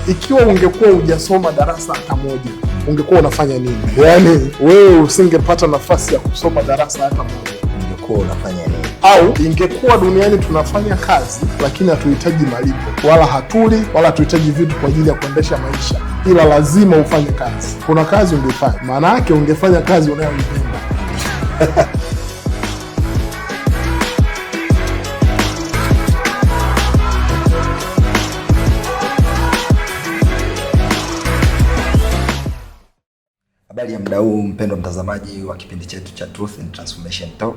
ikiwa ungekuwa hujasoma darasa hata moja, ungekuwa unafanya nini? Yaani wewe usingepata nafasi ya kusoma darasa hata moja, ungekuwa unafanya nini? Au ingekuwa duniani tunafanya kazi lakini hatuhitaji malipo, wala hatuli, wala hatuhitaji vitu kwa ajili ya kuendesha maisha, ila lazima ufanye kazi. Kuna kazi ungefanya, maana yake ungefanya kazi unayoipenda. Habari ya muda huu mpendwa mtazamaji wa kipindi chetu cha Truth and Transformation Talk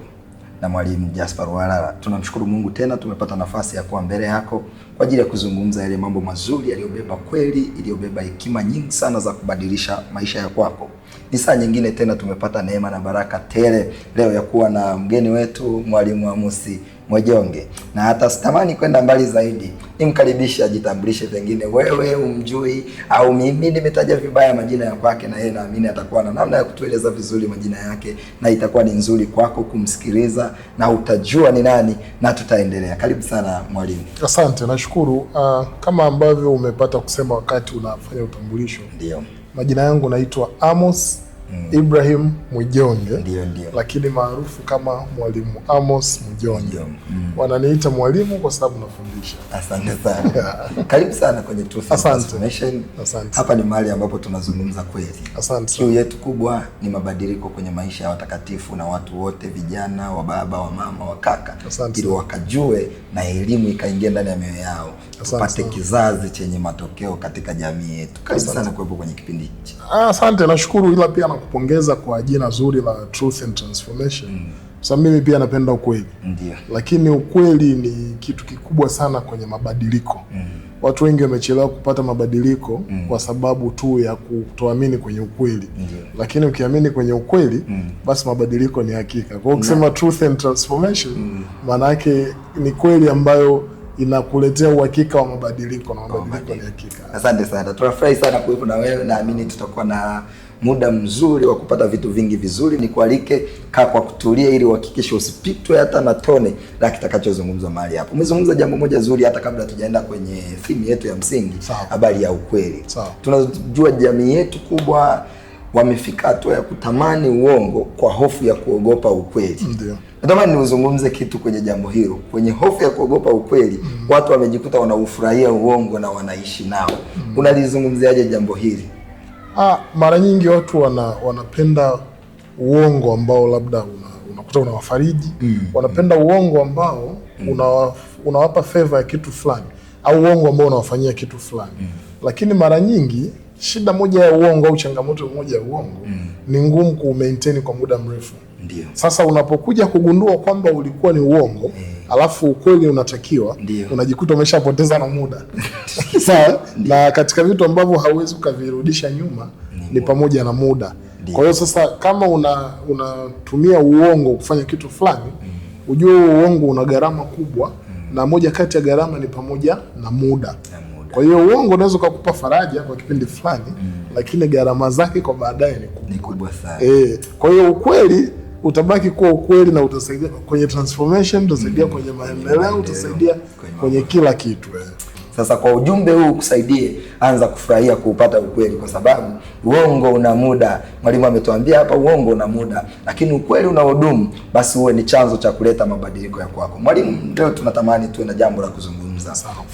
na Mwalimu Jasper Walala. Tunamshukuru Mungu tena tumepata nafasi ya kuwa mbele yako kwa ajili ya kuzungumza yale mambo mazuri yaliyobeba kweli, iliyobeba hekima nyingi sana za kubadilisha maisha ya kwako. Ni saa nyingine tena tumepata neema na baraka tele leo ya kuwa na mgeni wetu Mwalimu Amos Mwajonge. Na hata sitamani kwenda mbali zaidi, nimkaribisha ajitambulishe, pengine wewe umjui au mimi nimetaja vibaya majina ya kwake, na yeye naamini atakuwa na namna ya kutueleza vizuri majina yake, na itakuwa ni nzuri kwako kumsikiliza na utajua ni nani, na tutaendelea. Karibu sana mwalimu. Asante, nashukuru. Kama ambavyo umepata kusema wakati unafanya utambulisho, ndio majina yangu naitwa Amos Ibrahim Mwajonge. Ndio. Lakini maarufu kama Mwalimu Amos Mwajonge. Wananiita mwalimu kwa sababu nafundisha. Asante sana. Karibu sana kwenye Truth and Transformation. Asante. Hapa ni mahali ambapo tunazungumza kweli. Asante. Kiu yetu kubwa ni mabadiliko kwenye maisha ya watakatifu na watu wote, vijana, wa baba, wa mama, wa kaka, ili wakajue na elimu ikaingia ndani ya mioyo yao. Tupate kizazi chenye matokeo katika jamii yetu. Karibu sana kuwepo kwenye kipindi hiki. Asante, nashukuru, ila pia nakupongeza kwa jina zuri la Truth and Transformation. Sababu mimi pia napenda ukweli. Ndio. Lakini ukweli ni kitu kikubwa sana kwenye mabadiliko. Watu wengi wamechelewa kupata mabadiliko kwa sababu tu ya kutoamini kwenye ukweli. Ndio. Lakini ukiamini kwenye ukweli, basi mabadiliko ni hakika. Kwa hiyo ukisema Truth and Transformation, maana yake ni kweli ambayo inakuletea uhakika wa mabadiliko, na mabadiliko ni hakika. Asante sana. Tunafurahi sana kuwepo na wewe, naamini tutakuwa na muda mzuri wa kupata vitu vingi vizuri. Nikualike kaa kwa kutulia ili uhakikishe usipitwe hata na tone la kitakachozungumzwa mahali hapo. Umezungumza jambo moja zuri hata kabla tujaenda kwenye theme yetu ya msingi, habari ya ukweli. Tunajua jamii yetu kubwa wamefika hatua ya kutamani uongo kwa hofu ya kuogopa ukweli. Ndio. Natamani niuzungumze kitu kwenye jambo hilo. Kwenye hofu ya kuogopa ukweli, watu wamejikuta wanaufurahia uongo na wanaishi nao. Unalizungumziaje jambo hili? Mara nyingi watu wanapenda uongo ambao labda unakuta unawafariji. Wanapenda uongo ambao unawapa favor ya kitu fulani, au uongo ambao unawafanyia kitu fulani. Lakini mara nyingi shida moja ya uongo au changamoto moja ya uongo ni ngumu ku-maintain kwa muda mrefu. Ndio. Sasa unapokuja kugundua kwamba ulikuwa ni uongo, alafu ukweli unatakiwa, unajikuta umeshapoteza na muda. Sawa? Na katika vitu ambavyo hauwezi ukavirudisha nyuma ni pamoja na muda. Kwa hiyo sasa kama unatumia uongo kufanya kitu fulani, ujue uongo una gharama kubwa, na moja kati ya gharama ni pamoja na muda. Kwa hiyo uongo unaweza kukupa faraja kwa kipindi fulani, lakini gharama zake kwa baadaye ni kubwa sana. Kwa hiyo ukweli utabaki kuwa ukweli, na utasaidia kwenye transformation, utasaidia kwenye maendeleo, utasaidia kwenye kila kitu. Sasa kwa ujumbe huu kusaidie, anza kufurahia kuupata ukweli, kwa sababu uongo una muda. Mwalimu ametuambia hapa uongo una muda, lakini ukweli unaodumu basi uwe ni chanzo cha kuleta mabadiliko ya kwako. Mwalimu, leo tunatamani tuwe na jambo la kuzungumza.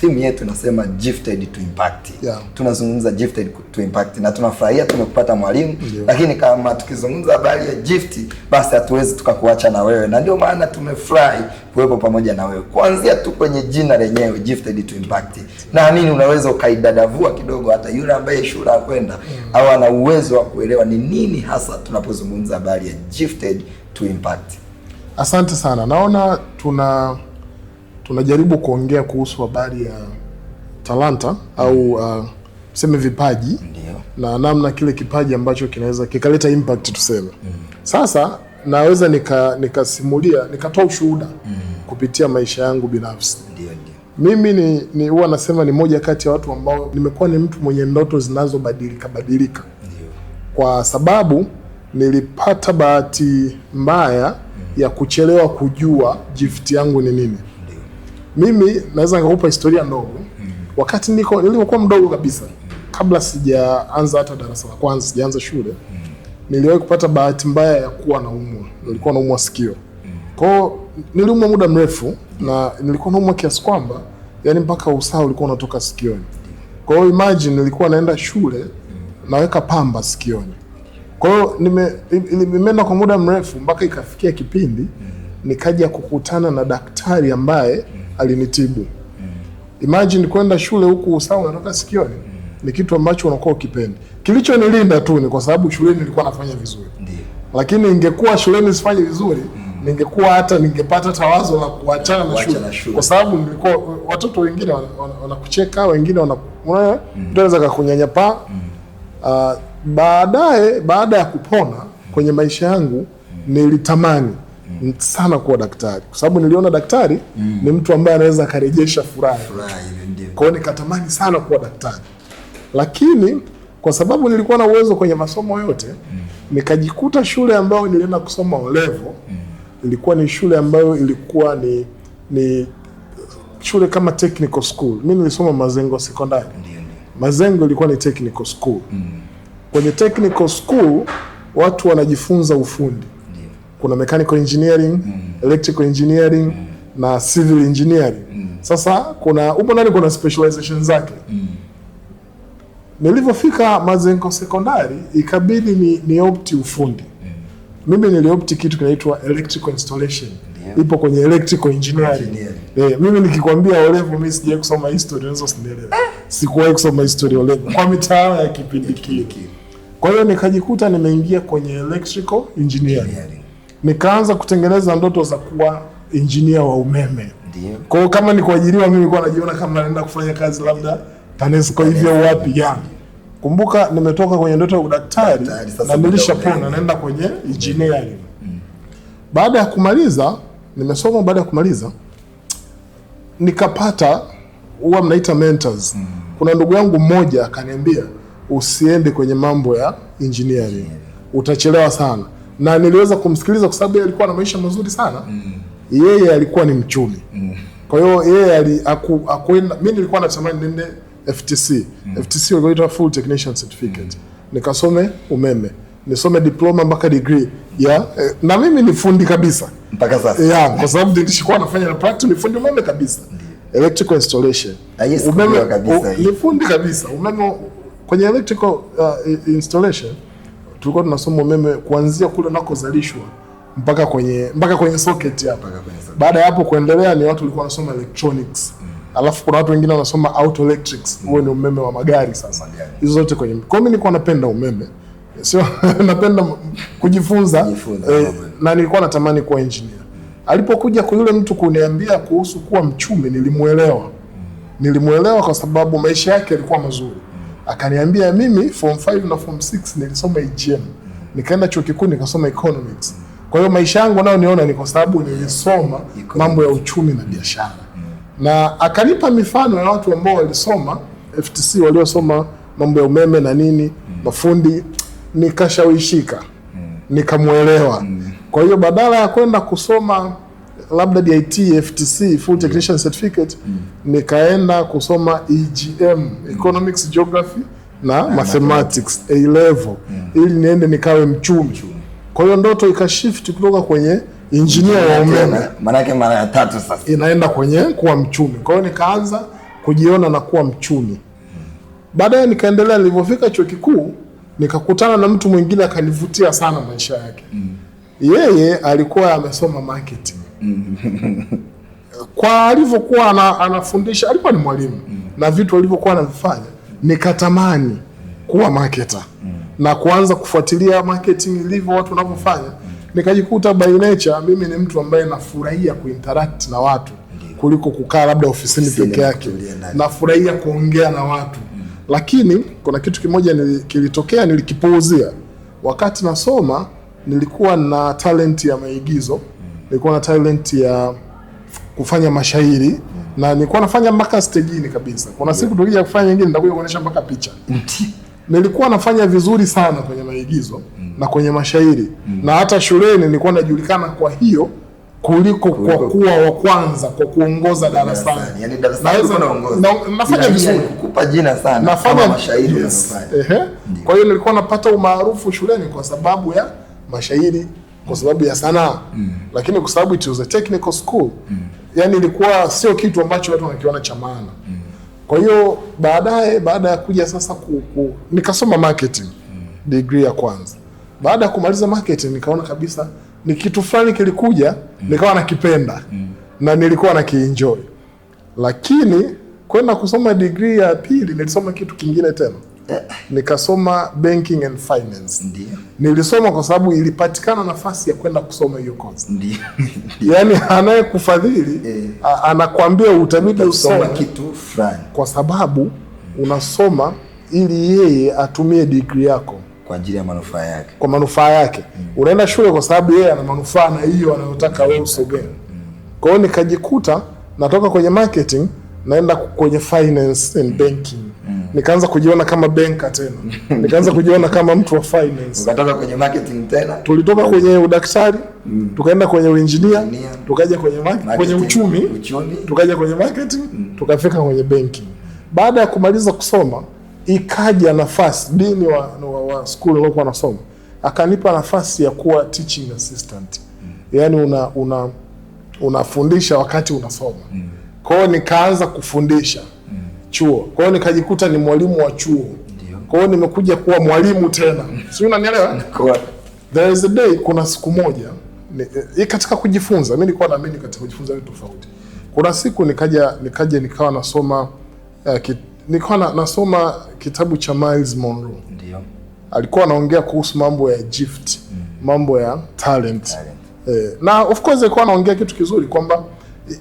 Theme yetu inasema gifted to impact. Tunazungumza gifted to impact, na tunafurahia tumekupata mwalimu. Lakini kama tukizungumza habari ya gift, basi hatuwezi tukakuacha na wewe, na ndio maana tumefurahi kuwepo pamoja na wewe. Kuanzia tu kwenye jina lenyewe gifted to impact, naamini unaweza ukaidadavua kidogo hata yule ambaye shule hakwenda au ana uwezo wa kuelewa ni nini hasa tunapozungumza habari ya gifted to impact. Asante sana. Naona tunajaribu kuongea kuhusu habari ya talanta au tuseme vipaji. Ndio. Na namna kile kipaji ambacho kinaweza kikaleta impact tuseme. Sasa naweza nikasimulia, nikatoa ushuhuda kupitia maisha yangu binafsi. Ndio. Mimi ni huwa nasema ni moja kati ya watu ambao nimekuwa ni mtu mwenye ndoto zinazobadilika. Ndio. Kwa sababu nilipata bahati mbaya ya kuchelewa kujua gift yangu ni nini. Ndio. Mimi naweza nikakupa historia ndogo. Wakati nilipokuwa mdogo kabisa, kabla sijaanza hata darasa la kwanza, sijaanza shule, niliwahi kupata bahati mbaya ya kuwa naumwa. Nilikuwa naumwa sikio. Kwa hiyo niliumwa muda mrefu na nilikuwa naumwa kiasi kwamba yani mpaka usaha ulikuwa unatoka sikioni. Kwa hiyo imagine nilikuwa naenda shule naweka pamba sikioni. Kwa hiyo nimeenda kwa muda mrefu mpaka ikafikia kipindi nikaja kukutana na daktari ambaye alinitibu. Imagine kwenda shule huku usaha unatoka sikioni ni kitu ambacho unakuwa ukipendi. Kilichonilinda tu ni kwa sababu shuleni nilikuwa nafanya vizuri. Ndiyo. Lakini ingekuwa shuleni sifanye vizuri, ningekuwa hata ningepata tawazo la kuachana na shule. Kwa sababu nilikuwa watoto wengine wanakucheka, wengine wanaweza kukunyanyapaa. Baada ya kupona kwenye maisha yangu nilitamani sana kuwa daktari, kwa sababu niliona daktari ni mtu ambaye anaweza akarejesha furaha. Kwa hiyo nikatamani sana kuwa daktari, lakini kwa sababu nilikuwa na uwezo kwenye masomo yote nikajikuta shule ambayo nilienda kusoma O-level ilikuwa ni shule ambayo ilikuwa ni shule kama technical school. Mimi nilisoma Mazengo Secondary. Mazengo ilikuwa ni technical school. Kwenye technical school watu wanajifunza ufundi. Kuna mechanical engineering, electrical engineering na civil engineering. Sasa upo ndani kuna specialization zake. Nilivyofika Mazengo Secondary ikabidi ni opti ufundi. Mimi niliopti kitu kinaitwa electrical installation. Ipo kwenye electrical engineering. Mimi nikikwambia O-level mimi sijawahi kusoma history, unaweza usinielewe. Sikuwahi kusoma history O-level kwa mitaala ya kipindi kile. Kwa hiyo nikajikuta nimeingia kwenye electrical engineering. Nikaanza kutengeneza ndoto za kuwa engineer wa umeme. Kwa hiyo kama ni kuajiriwa mimi nilikuwa najiona kama naenda kufanya kazi labda TANESCO hivyo wapi yani. Kumbuka nimetoka kwenye ndoto ya udaktari na nilishapona naenda kwenye engineering. Baada ya kumaliza, nimesoma baada ya kumaliza nikapata huwa mnaita mentors. Kuna ndugu yangu mmoja akaniambia usiende kwenye mambo ya engineering. Utachelewa sana. Na niliweza kumsikiliza kwa sababu yeye alikuwa na maisha mazuri sana. Yeye alikuwa ni mchumi. Kwa hiyo yeye hakuenda. Mimi nilikuwa natamani niende FTC. FTC inaitwa Full Technician Certificate. Nikasome umeme. Nisome diploma mpaka degree. Na mimi ni fundi kabisa. Mpaka sasa. Kwa sababu nilishikuwa nafanya na practice, ni fundi umeme kabisa. Electrical installation. Umeme kabisa. Ni fundi kabisa. Umeme kwenye electrical installation tulikuwa tunasoma umeme kuanzia kule unakozalishwa mpaka kwenye socket hapa. Baada ya hapo kuendelea ni watu walikuwa wanasoma electronics. Alafu kuna watu wengine wanasoma auto electrics, huo ni umeme wa magari sasa. Hizo zote kwenye. Kwa mimi nilikuwa napenda umeme. Sio napenda kujifunza na nilikuwa natamani kuwa engineer. Alipokuja kwa yule mtu kuniambia kuhusu kuwa mchumi nilimuelewa. Nilimuelewa kwa sababu maisha yake yalikuwa mazuri. Akaniambia mimi form 5 na form 6 nilisoma EGM. Nikaenda chuo kikuu nikasoma economics. Kwa hiyo maisha yangu nayo niona ni kwa sababu nilisoma mambo ya uchumi na biashara. Na akanipa mifano ya watu ambao walisoma FTC, waliosoma mambo ya umeme na nini, mafundi, nikashawishika. Nikamuelewa. Kwa hiyo badala ya kwenda kusoma labda DIT, FTC, Full Technician Certificate, nikaenda kusoma EGM, Economics, Geography na Mathematics A-level, ili niende nikawe mchumi. Kwa hiyo ndoto ikashift kutoka kwenye engineer wa umeme, manake mara ya tatu sasa inaenda kwenye kuwa mchumi. Kwa hiyo nikaanza kujiona na kuwa mchumi. Baadaye nikaendelea, nilipofika chuo kikuu nikakutana na mtu mwingine akanivutia sana maisha yake. Yeye alikuwa amesoma marketing. Kwa alivyokuwa anafundisha, alikuwa ni mwalimu. Na vitu alivyokuwa anavifanya nikatamani kuwa marketer. Na kuanza kufuatilia marketing ilivyo, watu wanavyofanya. Nikajikuta by nature mimi ni mtu ambaye nafurahia kuinteract na watu kuliko kukaa labda ofisini peke yake. Nafurahia kuongea na watu. Lakini kuna kitu kimoja kilitokea nilikipuuzia. Wakati nasoma nilikuwa na talent ya maigizo. Nilikuwa na talent ya kufanya mashairi na nilikuwa nafanya mpaka stage kabisa. Kuna siku tukija kufanya nyingine nitakuja kuonyesha mpaka picha. Nilikuwa nafanya vizuri sana kwenye maigizo na kwenye mashairi. Na hata shuleni nilikuwa najulikana kuliko kwa kuwa wa kwanza kwa kuongoza darasani. Yani darasani nafanya vizuri, kukupa jina sana kama mashairi unafanya. Kwa hiyo nilikuwa napata umaarufu shuleni kwa sababu ya mashairi, kwa sababu ya sanaa. Lakini kwa sababu it was a technical school, yani ilikuwa sio kitu ambacho watu wanakiona cha maana. Kwa hiyo baada ya kuja sasa nikasoma marketing degree ya kwanza. Baada ya kumaliza marketing nikaona kabisa ni kitu fulani kilikuja, nikawa nakipenda na nilikuwa nakienjoy. Lakini kwenda kusoma degree ya pili nilisoma kitu kingine tena. Nikasoma banking and finance. Ndiyo. Nilisoma kwa sababu ilipatikana nafasi ya kwenda kusoma hiyo course. Ndiyo. Yani anayekufadhili anakuambia utabidi usome kitu fulani, kwa sababu unasoma ili yeye atumie degree yako kwa ajili ya manufaa yake. Kwa manufaa yake. Unaenda shule kwa sababu yeye ana manufaa na hiyo anayotaka wewe usogee. Kwa hiyo nikajikuta natoka kwenye marketing naenda kwenye finance and banking. Nikaanza kujiona kama banker tena. Nikaanza kujiona kama mtu wa finance. Ukatoka kwenye marketing tena. Tulitoka kwenye udaktari, tukaenda kwenye engineer, tukaja kwenye uchumi, tukaja kwenye marketing, tukafika kwenye banking. Baada ya kumaliza kusoma, ikaja nafasi, dini wa school nilikuwa nasoma, akanipa nafasi ya kuwa teaching assistant. Yani unafundisha wakati unasoma. Kwa hiyo nikaanza kufundisha chuo. Kwa hiyo nikajikuta ni mwalimu wa chuo. Kwa hiyo nimekuja kuwa mwalimu tena. Si unanielewa? There is a day, kuna siku moja katika kujifunza, mimi nilikuwa naamini katika kujifunza vitu tofauti. Kuna siku nikawa nasoma nasoma kitabu cha Miles Monroe. Ndio. Alikuwa anaongea kuhusu mambo ya gift, mambo ya talent. Na of course alikuwa anaongea kitu kizuri kwamba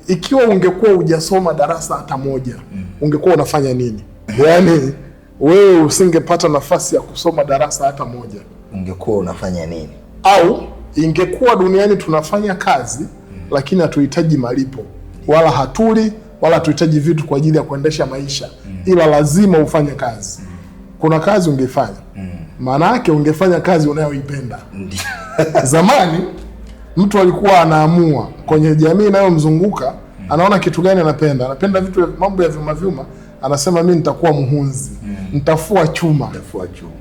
ikiwa ungekuwa hujasoma darasa hata moja, ungekuwa unafanya nini? Yani wewe usingepata nafasi ya kusoma darasa hata moja, ungekuwa unafanya nini? Au ingekuwa duniani tunafanya kazi lakini hatuhitaji malipo, wala hatuli, wala hatuhitaji vitu kwa ajili ya kuendesha maisha, ila lazima ufanye kazi. Kuna kazi ungefanya. Maana yake ungefanya kazi unayoipenda. Zamani mtu alikuwa anaamua kwenye jamii inayomzunguka, anaona kitu gani anapenda. Anapenda vitu mambo ya vyuma, anasema mimi nitakuwa muhunzi, nitafua chuma.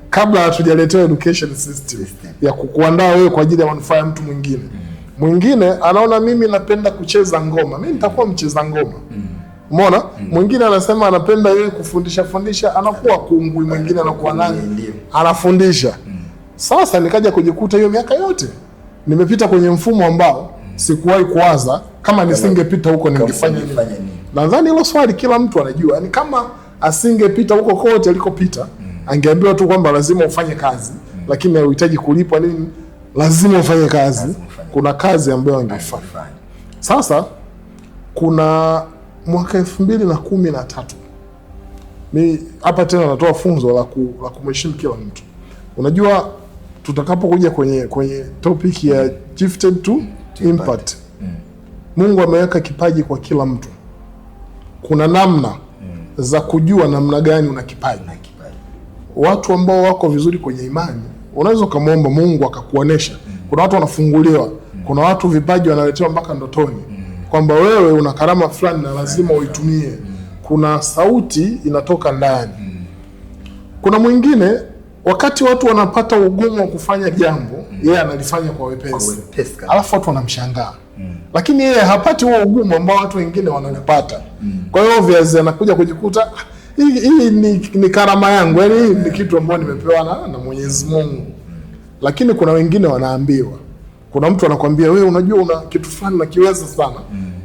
Kabla hatujaletewa education system ya kukuandaa wewe kwa ajili ya manufaa ya mtu mwingine. Mwingine anaona mimi napenda kucheza ngoma, mimi nitakuwa mcheza ngoma. Umeona? Mwingine anasema anapenda yeye kufundisha, anakuwa kungwi. Mwingine anakuwa nani? Anafundisha. Sasa nikaja kujikuta hiyo miaka yote nimepita kwenye mfumo ambao sikuwahi kuwaza kama nisingepita huko ningefanya nini. Nadhani hilo swali kila mtu anajua. Yaani kama asingepita huko kote alikopita, angeambiwa tu kwamba lazima ufanye kazi, lakini unahitaji kulipwa nini? Lazima ufanye kazi. Kuna kazi ambayo angefanya. Sasa kuna mwaka 2013 mimi hapa tena natoa funzo la kumheshimu kila mtu. Unajua tutakapokuja kwenye topic ya gifted to impact. Mungu ameweka kipaji kwa kila mtu. Kuna namna za kujua namna gani una kipaji. Watu ambao wako vizuri kwenye imani, unaweza kumuomba Mungu akakuonesha. Kuna watu wanafunguliwa, kuna watu vipaji wanaletewa mpaka ndotoni. Kwamba wewe una karama fulani na lazima uitumie. Kuna sauti inatoka ndani. Kuna mwingine wakati watu wanapata ugumu wa kufanya jambo, yeye analifanya kwa wepesi. Alafu watu wanamshangaa. Lakini yeye hapati huo ugumu ambao watu wengine wanapata. Kwa hiyo obviously anakuja kujikuta hii ni karama yangu, yani hii ni kitu ambacho nimepewa na Mwenyezi Mungu. Lakini kuna wengine wanaambiwa. Kuna mtu anakuambia wewe unajua una kitu fulani na kiweza sana.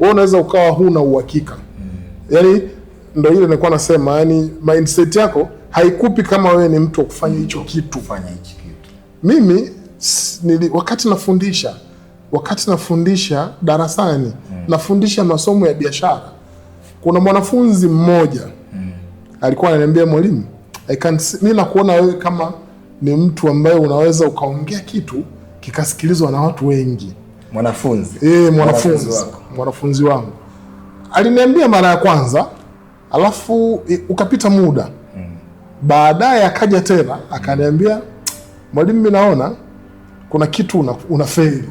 Wewe unaweza ukawa huna uhakika. Yani ndio ile nilikuwa nasema, yani mindset yako haikupi kama wewe ni mtu wa kufanya hicho kitu. Mimi wakati nafundisha darasani, nafundisha masomo ya biashara. Kuna mwanafunzi mmoja alikuwa ananiambia, mwalimu, mimi nakuona wewe kama ni mtu ambaye unaweza ukaongea kitu kikasikilizwa na watu wengi. Mwanafunzi wangu aliniambia mara ya kwanza, alafu ukapita muda. Baadaye akaja tena akaniambia, mwalimu, mimi naona kuna kitu unafeli.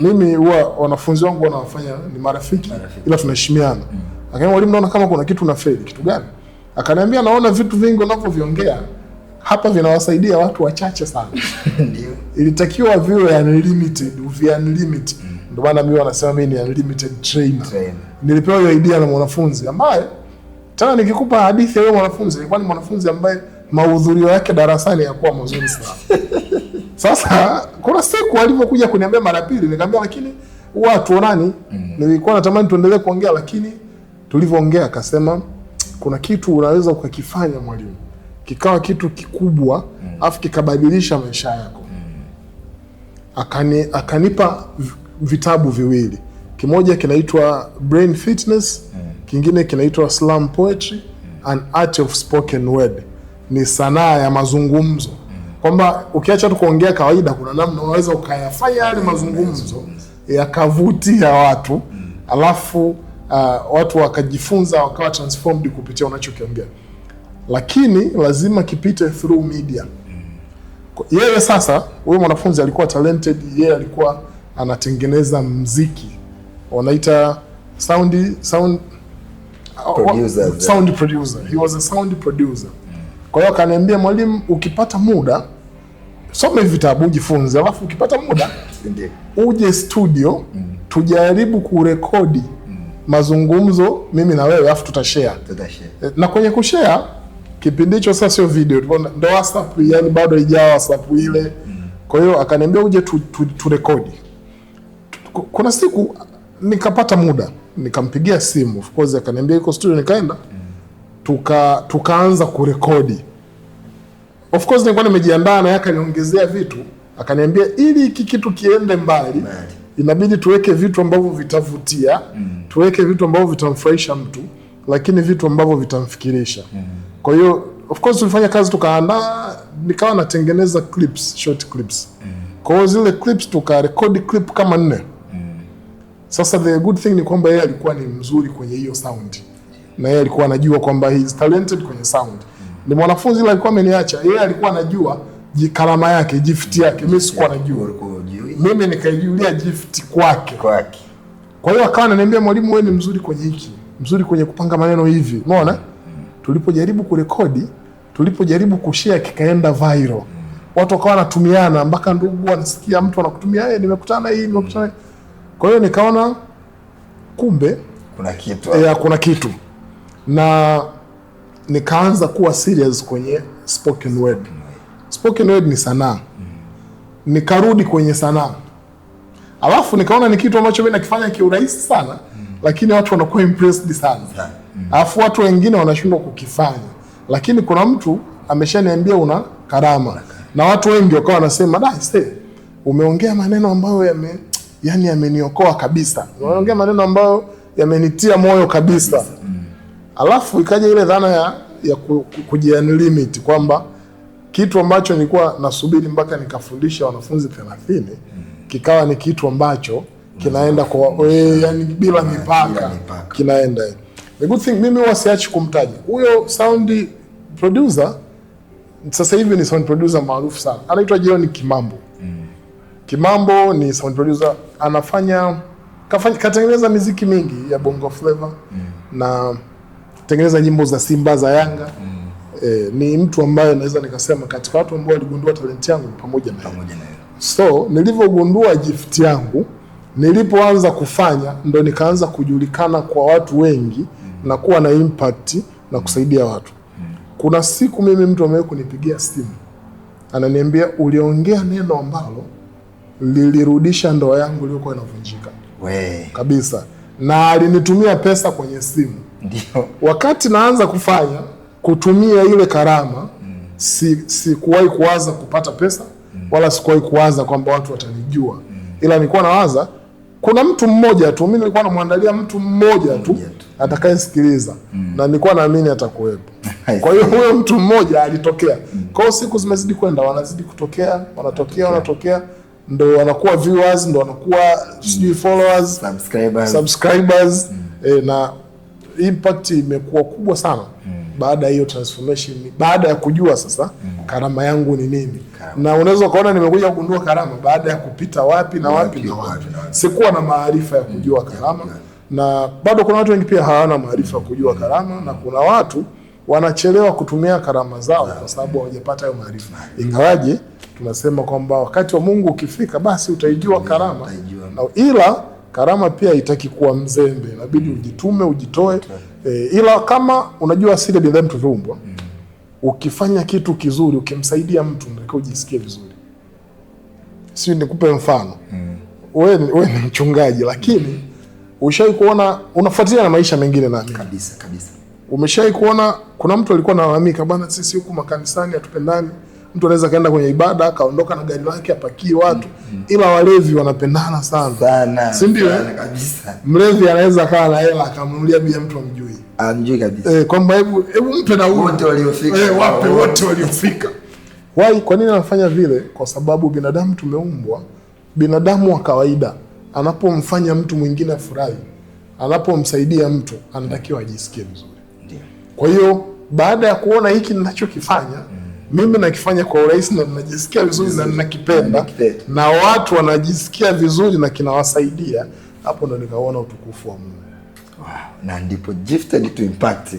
Mimi huwa wanafunzi wangu wanawafanya ni marafiki ila tunaheshimiana. Akaambia mwalimu, naona kama kuna kitu unafeli. Kitu gani? Akaniambia naona vitu vingi unavyoviongea hapa vinawasaidia watu wachache sana. Ndio. Ilitakiwa viwe unlimited, unlimited. Ndio maana mimi wanasema mimi ni unlimited trainer. Nilipewa hiyo idea na mwanafunzi ambaye tena nikikupa hadithi ya yule mwanafunzi, ilikuwa ni mwanafunzi ambaye mahudhurio yake darasani yakuwa mazuri sana. Sasa kuna siku alipokuja kuniambia mara pili, nikamwambia lakini watu tuonani. Nilikuwa natamani tuendelee kuongea, lakini tulivyoongea akasema kuna kitu unaweza ukakifanya mwalimu, kikawa kitu kikubwa afu kikabadilisha maisha yako. Akanipa vitabu viwili, kimoja kinaitwa Brain Fitness, kingine kinaitwa Slum Poetry and Art of Spoken Word. Ni sanaa ya mazungumzo, kwamba ukiacha tu kuongea kawaida, kuna namna unaweza ukayafanya yale mazungumzo yakavutia watu, alafu watu wakajifunza wakawa transformed kupitia unachokiongea, lakini lazima kipite through media. Yeye sasa, huyo mwanafunzi alikuwa talented, yeye alikuwa anatengeneza muziki, wanaita sound producer. He was a sound producer. Kwa hiyo akaniambia, mwalimu, ukipata muda soma vitabu ujifunze, alafu ukipata muda uje studio tujaribu kurekodi mazungumzo mimi na wewe, alafu tutashare. Na kwenye kushare kipindi hicho sasa sio video, ndo WhatsApp, yani bado haijawa WhatsApp ile. Kwa hiyo akaniambia uje turekodi. Kuna siku nikapata muda, nikampigia simu, of course akaniambia iko studio, nikaenda tukaanza kurekodi. Of course nilikuwa nimejiandaa na yake niongezea vitu. Akaniambia ili hiki kitu kiende mbali inabidi tuweke vitu ambavyo vitavutia, tuweke vitu ambavyo vitamfurahisha mtu, lakini vitu ambavyo vitamfikirisha. Kwa hiyo of course tulifanya kazi, tukaandaa, nikawa natengeneza clips, short clips. Kwa hiyo zile clips tukarekodi clip kama 4. Sasa the good thing ni kwamba yeye alikuwa ni mzuri kwenye hiyo sound. Na yeye alikuwa anajua kwamba he is talented kwenye sound. Ni mwanafunzi yule alikuwa ameniacha, yeye alikuwa anajua karama yake, gift yake. Mimi sikuwa najua. Mimi nikaijulia gift kwake. Kwa hiyo akawa ananiambia, mwalimu, wewe ni mzuri kwenye hiki, mzuri kwenye kupanga maneno hivi. Umeona? Tulipojaribu kurekodi, tulipojaribu kushare kikaenda viral. Watu wakawa wanatumiana mpaka ndugu wanasikia mtu anakutumia, nimekutana hii, nimekutana. Kwa hiyo nikaona kumbe kuna kitu. Na nikaanza kuwa serious kwenye spoken word. Spoken word ni sanaa. Nikarudi kwenye sanaa. Alafu nikaona ni kitu ambacho mimi nakifanya kiurahisi sana, lakini watu wanakuwa impressed sana. Alafu watu wengine wanashindwa kukifanya. Lakini kuna mtu ameshaniambia una karama. Na watu wengi wakawa wanasema, umeongea maneno ambayo yameniokoa kabisa. Umeongea maneno ambayo yamenitia moyo kabisa. Alafu ikaja ile dhana ya kujiunlimit, kwamba kitu ambacho nilikuwa nasubiri mpaka nikafundisha wanafunzi 30 kikawa ni kitu ambacho kinaenda kwa yani bila mipaka, kinaenda. The good thing, mimi wasiachi kumtaja huyo sound producer. Sasa hivi ni sound producer maarufu sana, anaitwa John Kimambo. Kimambo ni sound producer, katengeneza muziki mingi ya Bongo Flava na tengeneza nyimbo za Simba, za Yanga. Ni mtu ambaye naweza nikasema katika watu ambao waligundua talent yangu pamoja na yeye. So nilivyogundua gift yangu, nilipoanza kufanya, ndo nikaanza kujulikana kwa watu wengi na kuwa na impact na kusaidia watu. Kuna siku mimi mtu amewahi kunipigia simu, ananiambia, uliongea neno ambalo lilirudisha ndoa yangu iliyokuwa inavunjika kabisa, na alinitumia pesa kwenye simu. Ndio wakati naanza kufanya kutumia ile karama, sikuwahi kuwaza kupata pesa, wala sikuwahi kuwaza kwamba watu watanijua. Ila nilikuwa nawaza kuna mtu mmoja tu, mimi nilikuwa namwandalia mtu mmoja tu atakayesikiliza, na nilikuwa naamini atakuwepo. Kwa hiyo huyo mtu mmoja alitokea. Kwa hiyo siku zimezidi kwenda, wanazidi kutokea, wanatokea, ndo wanakuwa viewers, ndo wanakuwa followers, subscribers. Na impact imekuwa kubwa sana. baada ya hiyo transformation, baada ya kujua sasa karama yangu ni nini. Na unaweza kuona nimekuja kugundua karama baada ya kupita wapi na wapi na wapi. Sikuwa na maarifa ya kujua karama, na bado kuna watu wengi pia hawana maarifa ya kujua karama, na kuna watu wanachelewa kutumia karama zao kwa sababu hawajapata hayo maarifa. Ingawaje tunasema kwamba wakati wa Mungu ukifika, basi utaijua karama. Na ila karama pia haitaki kuwa mzembe, inabidi ujitume, ujitoe. Ila kama unajua asili ya binadamu tuliumbwa, ukifanya kitu kizuri, ukimsaidia mtu, unatakiwa ujisikie vizuri. Si nikupe mfano. Wewe ni mchungaji, lakini ushai kuona, unafuatilia na maisha mengine nani? Kabisa. Umeshai kuona kuna mtu alikuwa analalamika, bwana sisi huku makanisani hatupendani. Mtu anaweza kaenda kwenye ibada akaondoka na gari lake apakie watu, ila walevi wanapendana sana. Si ndio? Kabisa. Mlevi anaweza kaa na hela akamnunulia bia mtu amjui. Amjui kabisa. Kwamba hebu mpe na wote waliofika. Wape wote waliofika. Kwa nini anafanya vile? Kwa sababu binadamu tumeumbwa, binadamu wa kawaida anapomfanya mtu mwingine afurahi, anapomsaidia mtu, anatakiwa ajisikie vizuri. Ndio. Kwa hiyo baada ya kuona hiki ninachokifanya, mimi nakifanya kwa urahisi na ninajisikia vizuri na ninakipenda, na watu wanajisikia vizuri na kinawasaidia, hapo ndo nikaona utukufu wa Mungu. Wow. Na ndipo gifted to impact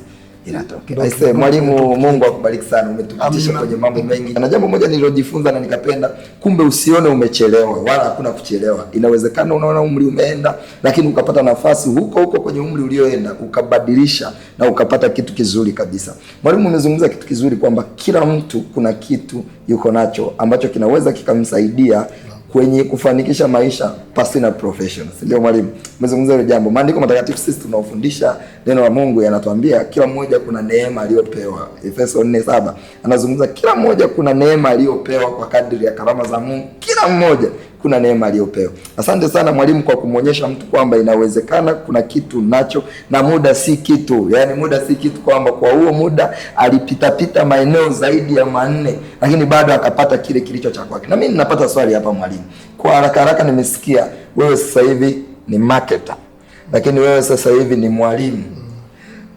inatokea. Aisee, mwalimu, Mungu akubariki sana, umetupitisha kwenye mambo mengi. Na jambo moja nililojifunza na nikapenda, kumbe usione umechelewa, wala hakuna kuchelewa. Inawezekana unaona umri umeenda, lakini ukapata nafasi huko kwenye umri ulioenda, ukabadilisha na ukapata kitu kizuri kabisa. Mwalimu, umezungumza kitu kizuri kwamba kila mtu kuna kitu yuko nacho ambacho kinaweza kikamsaidia kwenye kufanikisha maisha pasina profession. Ndio mwalimu, umezungumza hilo jambo. Maandiko matakatifu sisi tunaofundisha neno la Mungu yanatuambia kila mmoja kuna neema aliyopewa. Efeso 4:7 anazungumza kila mmoja kuna neema aliyopewa kwa kadri ya karama za Mungu. Kila mmoja kuna neema aliyopewa. Asante sana mwalimu kwa kumuonyesha mtu kwamba inawezekana kuna kitu nacho na muda si kitu. Yaani muda si kitu, kwamba kwa huo muda alipita maeneo zaidi ya 4 lakini bado akapata kile kilicho cha kwake. Na mimi ninapata swali hapa mwalimu. Kwa haraka nimesikia wewe sasa hivi ni marketer, lakini wewe sasa hivi ni mwalimu.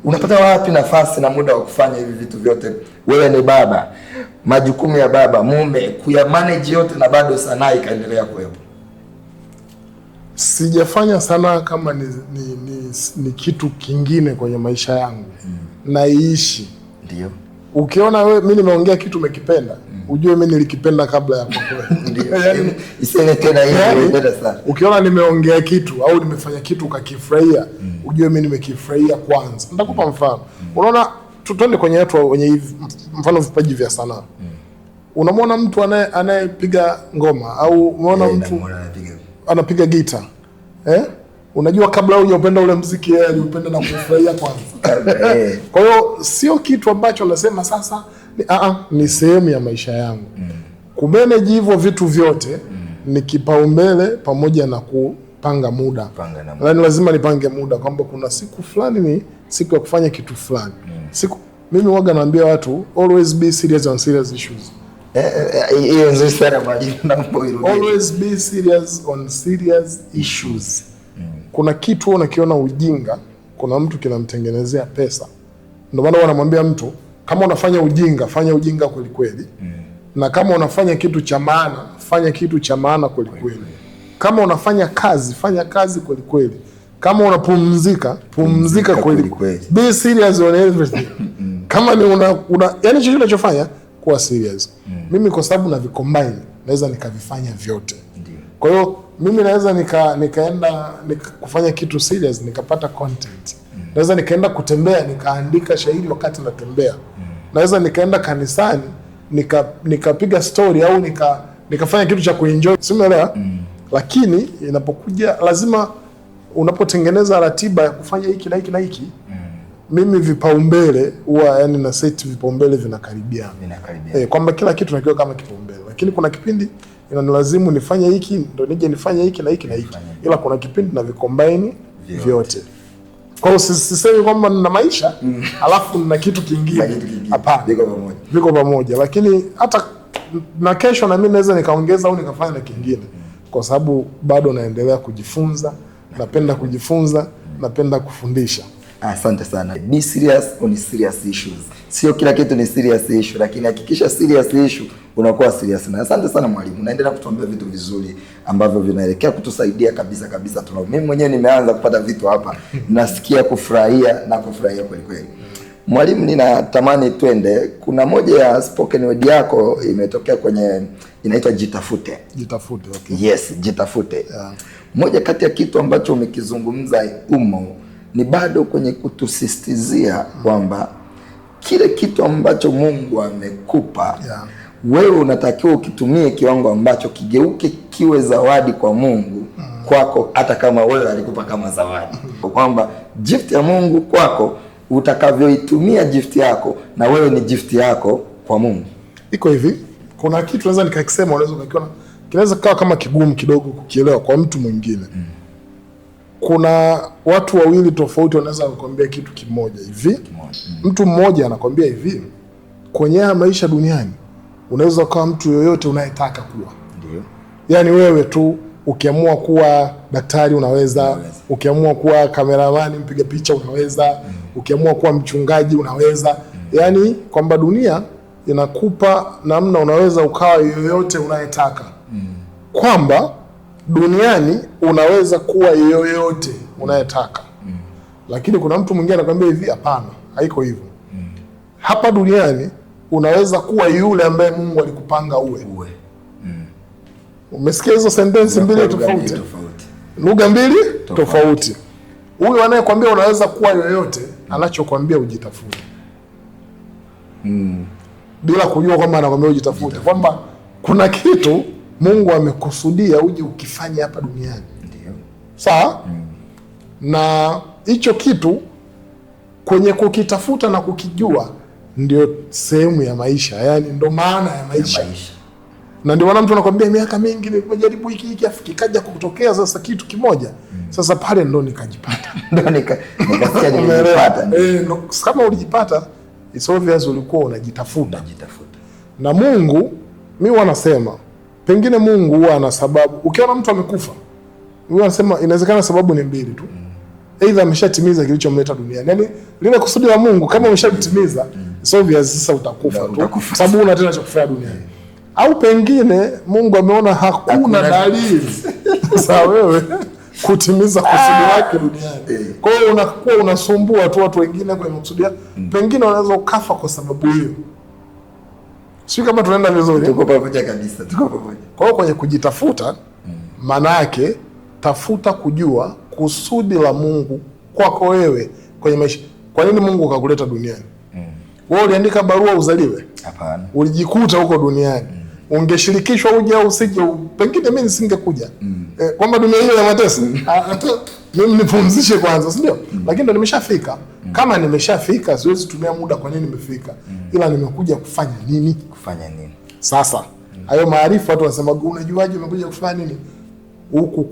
Unapata wapi nafasi na muda wa kufanya hivi vitu vyote? Wewe ni baba, majukumu ya baba, mume, kuya manage yote, na bado sanaa ikaendelea kuwepo. Sijafanya sanaa kama ni kitu kingine kwenye maisha yangu. Naishi. Ndio. Ukiona wewe mimi nimeongea kitu umekipenda, ujue mimi nilikipenda kabla ya kwako. Ndio. Yaani isiwe tena hiyo ndio sana. Ukiona nimeongea kitu au nimefanya kitu ukakifurahia, ujue mimi nimekifurahia kwanza. Nitakupa mfano. Unaona, tutende kwenye watu wenye mfano vipaji vya sanaa. Unamwona mtu anayepiga ngoma, au umeona mtu anapiga gita. Unajua kabla hujapenda ule muziki, yeye alipenda na kufurahia kwanza. Kwa hiyo sio kitu ambacho nasema sasa ni sehemu ya maisha yangu. Kumanage hivyo vitu vyote ni kipaumbele, pamoja na kupanga muda. Yaani lazima nipange muda kwamba kuna siku fulani ni siku ya kufanya kitu fulani. Mimi huaga naambia watu always be serious on serious issues. Hiyo nzuri sana mwalimu, naomba urudie. Always be serious on serious issues. Kuna kitu unakiona ujinga, kuna mtu kinamtengenezea pesa. Ndio maana wanamwambia mtu, kama unafanya ujinga, fanya ujinga kweli kweli. Na kama unafanya kitu cha maana, fanya kitu cha maana kweli kweli. Kama unafanya kazi, fanya kazi kweli kweli. Kama unapumzika, pumzika kweli kweli. Be serious on everything. Kama ni yani chochote unachofanya, kuwa serious. Mimi kwa sababu na vicombine, naweza nikavifanya vyote. Kwa hiyo mimi naweza nikaenda kufanya kitu serious, nikapata content. Naweza nikaenda kutembea, nikaandika shairi wakati natembea. Naweza nikaenda kanisani, nikapiga story, au nikafanya kitu cha kuenjoy. Simuelewa? Lakini inapokuja, lazima unapotengeneza ratiba ya kufanya hiki na hiki na hiki, mimi vipaumbele huwa yani na set vipaumbele vinakaribiana. Kwamba kila kitu nakiwa kama kipaumbele. Lakini kuna kipindi inanilazimu nifanye hiki, ndio nije nifanye hiki na hiki na hiki. Ila kuna kipindi na vicombine vyote. Kwa hiyo sisemi kwamba nina maisha alafu nina kitu kingine. Hapana. Viko pamoja. Lakini hata na kesho na mimi naweza nikaongeza au nikafanya na kingine. Kwa sababu bado naendelea kujifunza, napenda kujifunza, napenda kufundisha. Asante sana. Be serious on serious issues. Sio kila kitu ni serious issue, lakini hakikisha serious issue unakuwa serious. Na asante sana mwalimu. Naendelea kutuambia vitu vizuri ambavyo vinaelekea kutusaidia kabisa kabisa. Mimi mwenyewe nimeanza kupata vitu hapa. Nasikia kufurahia kweli kweli. Mwalimu, ninatamani twende, kuna moja ya spoken word yako imetokea kwenye, inaitwa jitafute. Jitafute, okay. Yes, jitafute. Yeah. Moja kati ya kitu ambacho umekizungumza ni bado kwenye kutusistizia kwamba kile kitu ambacho Mungu amekupa, wewe unatakiwa ukitumie kiwango ambacho kigeuke kiwe zawadi kwa Mungu kwako, hata kama wewe alikupa kama zawadi. Kwamba gift ya Mungu kwako, utakavyoitumia gift yako na wewe ni gift yako kwa Mungu. Iko hivi, kuna kitu naweza nikakisema, unaweza ukakiona kinaweza kawa kama kigumu kidogo kukielewa kwa mtu mwingine. Kuna watu wawili tofauti wanaweza kukwambia kitu kimoja hivi. Mtu mmoja anakwambia hivi, kwenye haya maisha duniani unaweza kuwa mtu yoyote unayetaka kuwa. Ndio. Yaani wewe tu ukiamua kuwa daktari unaweza, ukiamua kuwa kameramani mpiga picha unaweza, ukiamua kuwa mchungaji unaweza. Yaani kwamba dunia inakupa namna unaweza ukawa yoyote unayetaka. Kwamba duniani unaweza kuwa yoyote unayetaka. Lakini kuna mtu mwingine anakuambia hivi, hapana, haiko hivyo. Hapa duniani unaweza kuwa yule ambaye Mungu alikupanga uwe. Umesikia hizo sentence mbili tofauti? Lugha mbili tofauti. Huyu anayekwambia unaweza kuwa yoyote, anachokwambia ujitafute. Bila kujua kwamba anakwambia ujitafute, kwamba kuna kitu Mungu amekusudia uje ukifanya hapa duniani. Ndio. Sawa? Na hicho kitu kwenye kukitafuta na kukijua ndio sehemu ya maisha, yani ndio maana ya maisha. Na ndio maana mtu anakuambia miaka mingi nimejaribu hiki kikaja kutokea sasa kitu kimoja. Sasa pale ndo nikajipata. Ndo nikasikia nimejipata. Kama ulijipata, it's obvious ulikuwa unajitafuta. Na Mungu, mimi wanasema pengine Mungu huwa ana sababu. Ukiona mtu amekufa, huwa anasema inawezekana sababu ni mbili tu. Aidha ameshatimiza kilichomleta duniani. Yaani lile kusudi la Mungu kama umeshatimiza, it's obvious sasa utakufa tu. Sababu una tena cha kufanya duniani. Au pengine Mungu ameona hakuna dalili za wewe kutimiza kusudi lake duniani. Kwa hiyo unakuwa unasumbua tu watu wengine kwa kusudi. Pengine unaweza ukafa kwa sababu hiyo. Sio kama tunaenda vizuri. Tuko pamoja kabisa, tuko pamoja. Kwa hiyo kwenye kujitafuta, maana yake tafuta kujua kusudi la Mungu kwako wewe kwenye maisha. Kwa nini Mungu akakuleta duniani? Wewe uliandika barua uzaliwe? Hapana. Ulijikuta huko duniani. Ungeshirikishwa uje au usije, pengine mimi nisingekuja. Kwamba dunia hiyo ya mateso, mimi nipumzishe kwanza, si ndio? Lakini ndo nimeshafika. Kama nimeshafika, siwezi tumia muda kwa nini nimefika. Ila nimekuja kufanya nini? Kufanya nini? Sasa, hayo maarifa watu wanasema unajuaje umekuja kufanya nini? Huku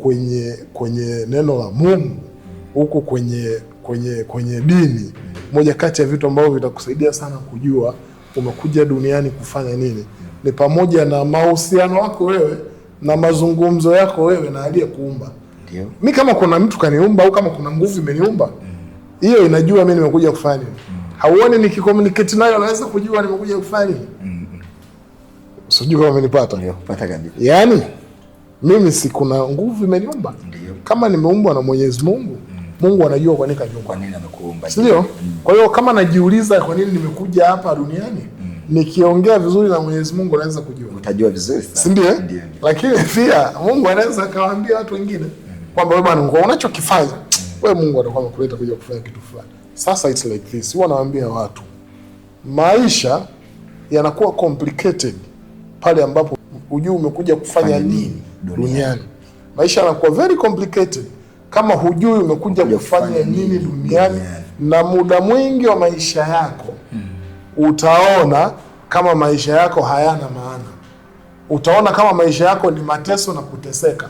kwenye neno la Mungu, huku kwenye dini, moja kati ya vitu ambavyo vitakusaidia sana kujua umekuja duniani kufanya nini ni pamoja na mahusiano yako wewe na mazungumzo yako wewe na aliyekuumba. Ndio. Mimi kama kuna mtu kaniumba au kama kuna nguvu imeniumba, hiyo inajua mimi nimekuja kufanya nini. Hauoni nikicommunicate nayo naweza kujua nimekuja kufanya nini? Sijui kama umenipata. Ndio, pata kabisa. Yaani mimi si kuna nguvu imeniumba. Ndio. Kama nimeumbwa na Mwenyezi Mungu, Mungu anajua kwa nini kaniumba. Kwa nini amekuumba. Ndio. Kwa hiyo kama najiuliza kwa nini nimekuja hapa duniani, nikiongea vizuri na Mwenyezi Mungu anaweza kujua. Utajua vizuri sana. Si ndio? Lakini pia Mungu anaweza akawaambia watu wengine kwamba wewe bwana unachokifanya, wewe Mungu atakuwa amekuleta kuja kufanya kitu fulani. Sasa it's like this. Huwa nawaambia watu, maisha yanakuwa complicated pale ambapo hujui umekuja kufanya nini duniani. Maisha yanakuwa very complicated kama hujui umekuja kufanya nini duniani, na muda mwingi wa maisha yako utaona kama maisha yako hayana maana. Utaona kama maisha yako ni mateso na kuteseka.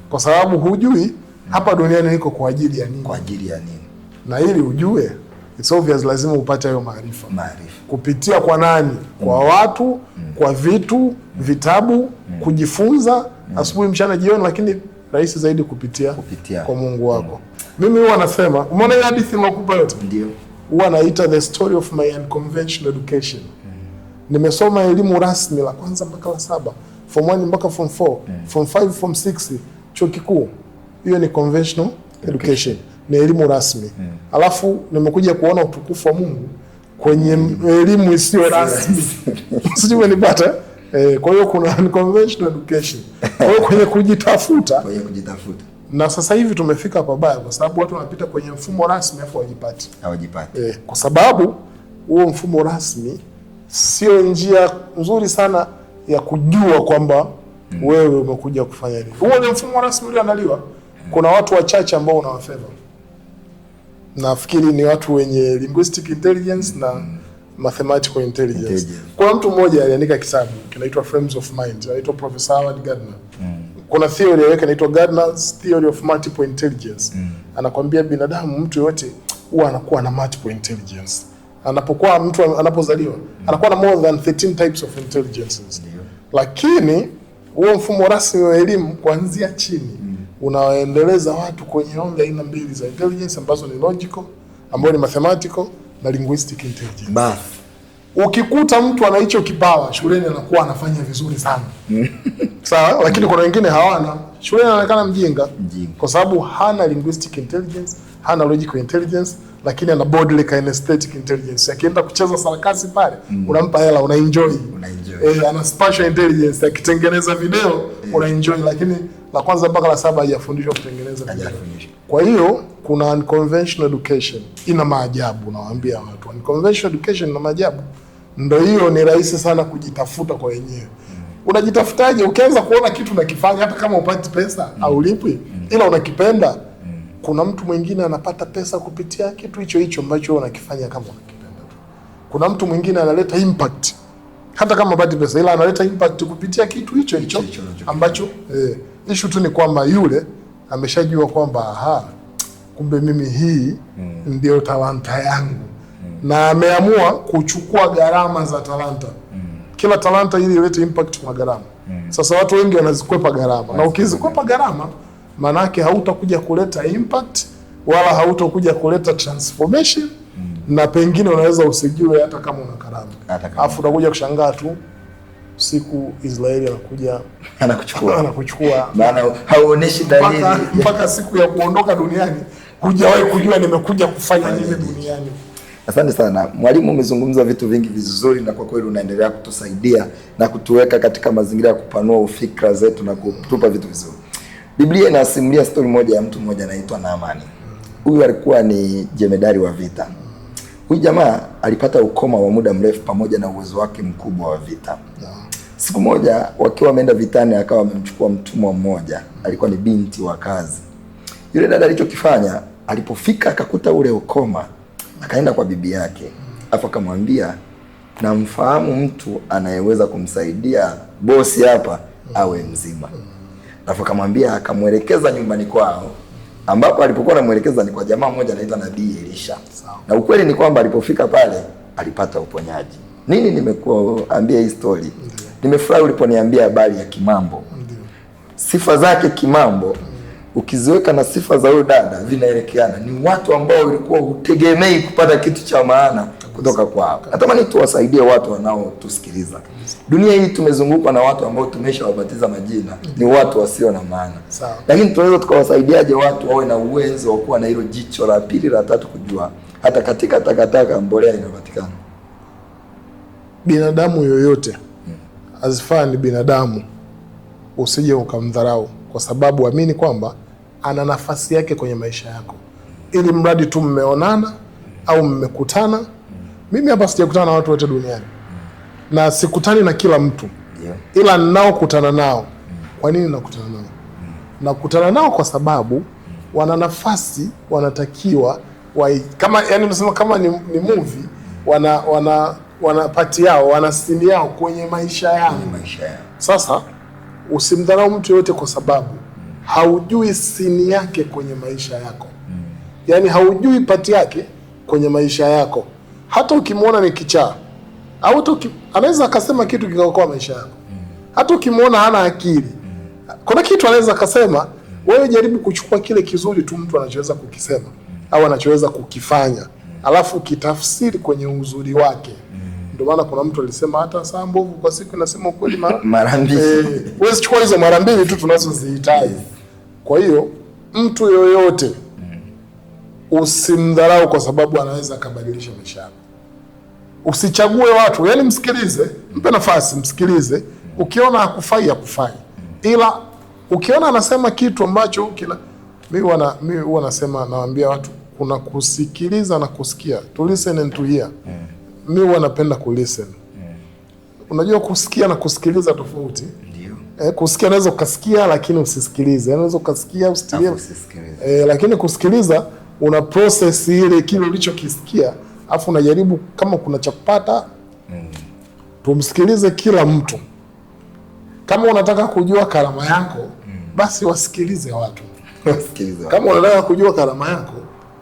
Kwa sababu hujui hapa duniani niko kwa ajili ya nini. Kwa ajili ya nini. Na ili ujue, it's obvious lazima upate hayo maarifa. Kupitia kwa nani? Kwa watu, kwa vitu, vitabu, kujifunza asubuhi, mchana, jioni, lakini rahisi zaidi kupitia kwa Mungu wako. Mimi huwa nasema, umeona ile hadithi nilikupa yote? Ndio. Huwa naita the story of my unconventional education. Nimesoma elimu rasmi la kwanza mpaka la 7, form 1 mpaka form 4, form 5, form 6, chuo kikuu. Hiyo ni conventional education. Ni elimu rasmi. Alafu nimekuja kuona utukufu wa Mungu kwenye elimu isiyo rasmi. Sijui umenipata? Kwa hiyo kuna unconventional education. Kwa hiyo kwenye kujitafuta. Na sasa hivi tumefika pabaya kwa sababu watu wanapita kwenye mfumo rasmi afu hawajipati. Kwa sababu huo mfumo rasmi sio njia nzuri sana ya kujua kwamba wewe umekuja kufanya nini. Huo ni mfumo rasmi ulioandaliwa. Kuna watu wachache ambao unawafavor. Nafikiri ni watu wenye linguistic intelligence na mathematical intelligence. Kuna mtu mmoja aliandika kitabu kinaitwa Frames of Mind, anaitwa Professor Howard Gardner. Kuna theory yake inaitwa Gardner's Theory of Multiple Intelligence. Anakuambia binadamu, mtu yote huwa anakuwa na multiple intelligence. Anapokuwa mtu anapozaliwa anakuwa na more than 13 types of intelligences. Lakini huo mfumo rasmi wa elimu kuanzia chini unawaendeleza watu kwenye only aina mbili za intelligence ambazo ni logical, ambayo ni mathematical na linguistic intelligence. Ukikuta mtu ana hicho kipawa shuleni anakuwa anafanya vizuri sana. Sawa, lakini kuna wengine hawana. Shuleni anaonekana mjinga kwa sababu hana linguistic intelligence, hana logical intelligence, lakini ana bodily kinesthetic intelligence. Akienda kucheza sarakasi pale, unampa hela, una-enjoy. Ana spatial intelligence, akitengeneza video, una-enjoy, lakini la kwanza mpaka la 7 hajafundishwa kutengeneza video. Kwa hiyo kuna unconventional education ina maajabu, nawaambia watu. Unconventional education ina maajabu. Ndio hiyo ni rahisi sana kujitafuta kwa wenyewe. Unajitafutaje? Ukianza kuona kitu unakifanya hata kama upati pesa au ulipwi, ila unakipenda. Kuna mtu mwingine anapata pesa kupitia kitu hicho ambacho unakifanya kama unakipenda tu. Kuna mtu mwingine analeta impact hata kama upati pesa, ila analeta impact kupitia kitu hicho ambacho issue tu ni kwamba yule ameshajua kwamba kumbe mimi hii ndio talanta yangu. Na ameamua kuchukua gharama za talanta. Kila talanta ili ilete impact kuna gharama. Sasa watu wengi wanazikwepa gharama. Na ukizikwepa gharama, maana yake hautakuja kuleta impact wala hautakuja kuleta transformation, na pengine unaweza usijue hata kama una gharama. Alafu utakuja kushangaa tu siku Israeli anakuchukua maana hauoneshi dalili mpaka siku ya kuondoka duniani hujawahi kujua nimekuja kufanya nini duniani. Asante sana mwalimu, umezungumza vitu vingi vizuri na kwa kweli unaendelea kutusaidia na kutuweka katika mazingira ya kupanua ufikra zetu na kutupa vitu vizuri. Biblia inasimulia story moja ya mtu mmoja anaitwa Naamani. Huyu alikuwa ni jemedari wa vita. Huyu jamaa alipata ukoma wa muda mrefu pamoja na uwezo wake mkubwa wa vita. Siku moja wakiwa wameenda vitani, akawa amemchukua mtumwa mmoja, alikuwa ni binti wa kazi. Yule dada alichokifanya, alipofika akakuta ule ukoma, akaenda kwa bibi yake, afa akamwambia, namfahamu mtu anayeweza kumsaidia bosi hapa awe mzima. Afa akamwambia, akamwelekeza nyumbani kwao, ambapo alipokuwa anamuelekeza ni kwa jamaa mmoja anaitwa Nabii Elisha. Na ukweli ni kwamba alipofika pale alipata uponyaji. Nini nimekuambia hii story? Nimefurahi uliponiambia habari ya Kimambo. Sifa zake Kimambo ukiziweka na sifa za huyo dada vinaelekeana. Ni watu ambao walikuwa hutegemei kupata kitu cha maana kutoka kwao. Natamani tuwasaidie watu wanaotusikiliza. Dunia hii tumezungukwa na watu ambao tumeshawabatiza majina, ni watu wasio na maana. Lakini tunaweza tukawasaidiaje watu wawe na uwezo wa kuwa na hilo jicho la pili la tatu, kujua hata katika takataka mbolea inapatikana. Binadamu yoyote azifaa ni binadamu, usije ukamdharau, kwa sababu amini kwamba ana nafasi yake kwenye maisha yako, ili mradi tu mmeonana au mmekutana. Mimi hapa sijakutana na watu wote duniani na sikutani na kila mtu, ila ninao kutana nao. Kwa nini nakutana nao? Nakutana nao kwa sababu wana nafasi, wanatakiwa kama yani unasema kama ni movie, wana pati yao, wana scene yao kwenye maisha yao. Sasa usimdharau mtu yote kwa sababu haujui scene yake kwenye maisha yako. Yani haujui pati yake kwenye maisha yako. Hata ukimwona ni kichaa au anaweza akasema kitu kikaokoa maisha yako. Hata ukimwona hana akili, kuna kitu anaweza akasema Wewe jaribu kuchukua kile kizuri tu mtu anachoweza kukisema au anachoweza kukifanya, alafu kitafsiri kwenye uzuri wake. Ndio maana kuna mtu alisema hata saa mbovu kwa siku inasema ukweli mara mbili. Wewe chukua hizo mara mbili tu tunazozihitaji. Kwa hiyo mtu yoyote usimdharau kwa sababu anaweza akabadilisha maisha yako. Usichague watu, yani msikilize, mpe nafasi, msikilize. Ukiona hakufai, hakufai. Ila ukiona anasema kitu ambacho kila mimi huwa nasema, nawaambia watu kuna kusikiliza na kusikia. To listen and to hear. Mimi huwa napenda ku listen. Unajua kusikia na kusikiliza tofauti. Ndio. Kusikia unaweza ukasikia lakini usisikilize. Unaweza ukasikia usisikilize. Lakini kusikiliza una process ile kile ulichokisikia, afu unajaribu kama kuna cha kupata. Tumsikilize kila mtu. Kama unataka kujua karama yako, basi wasikilize watu. Kama unataka kujua karama yako,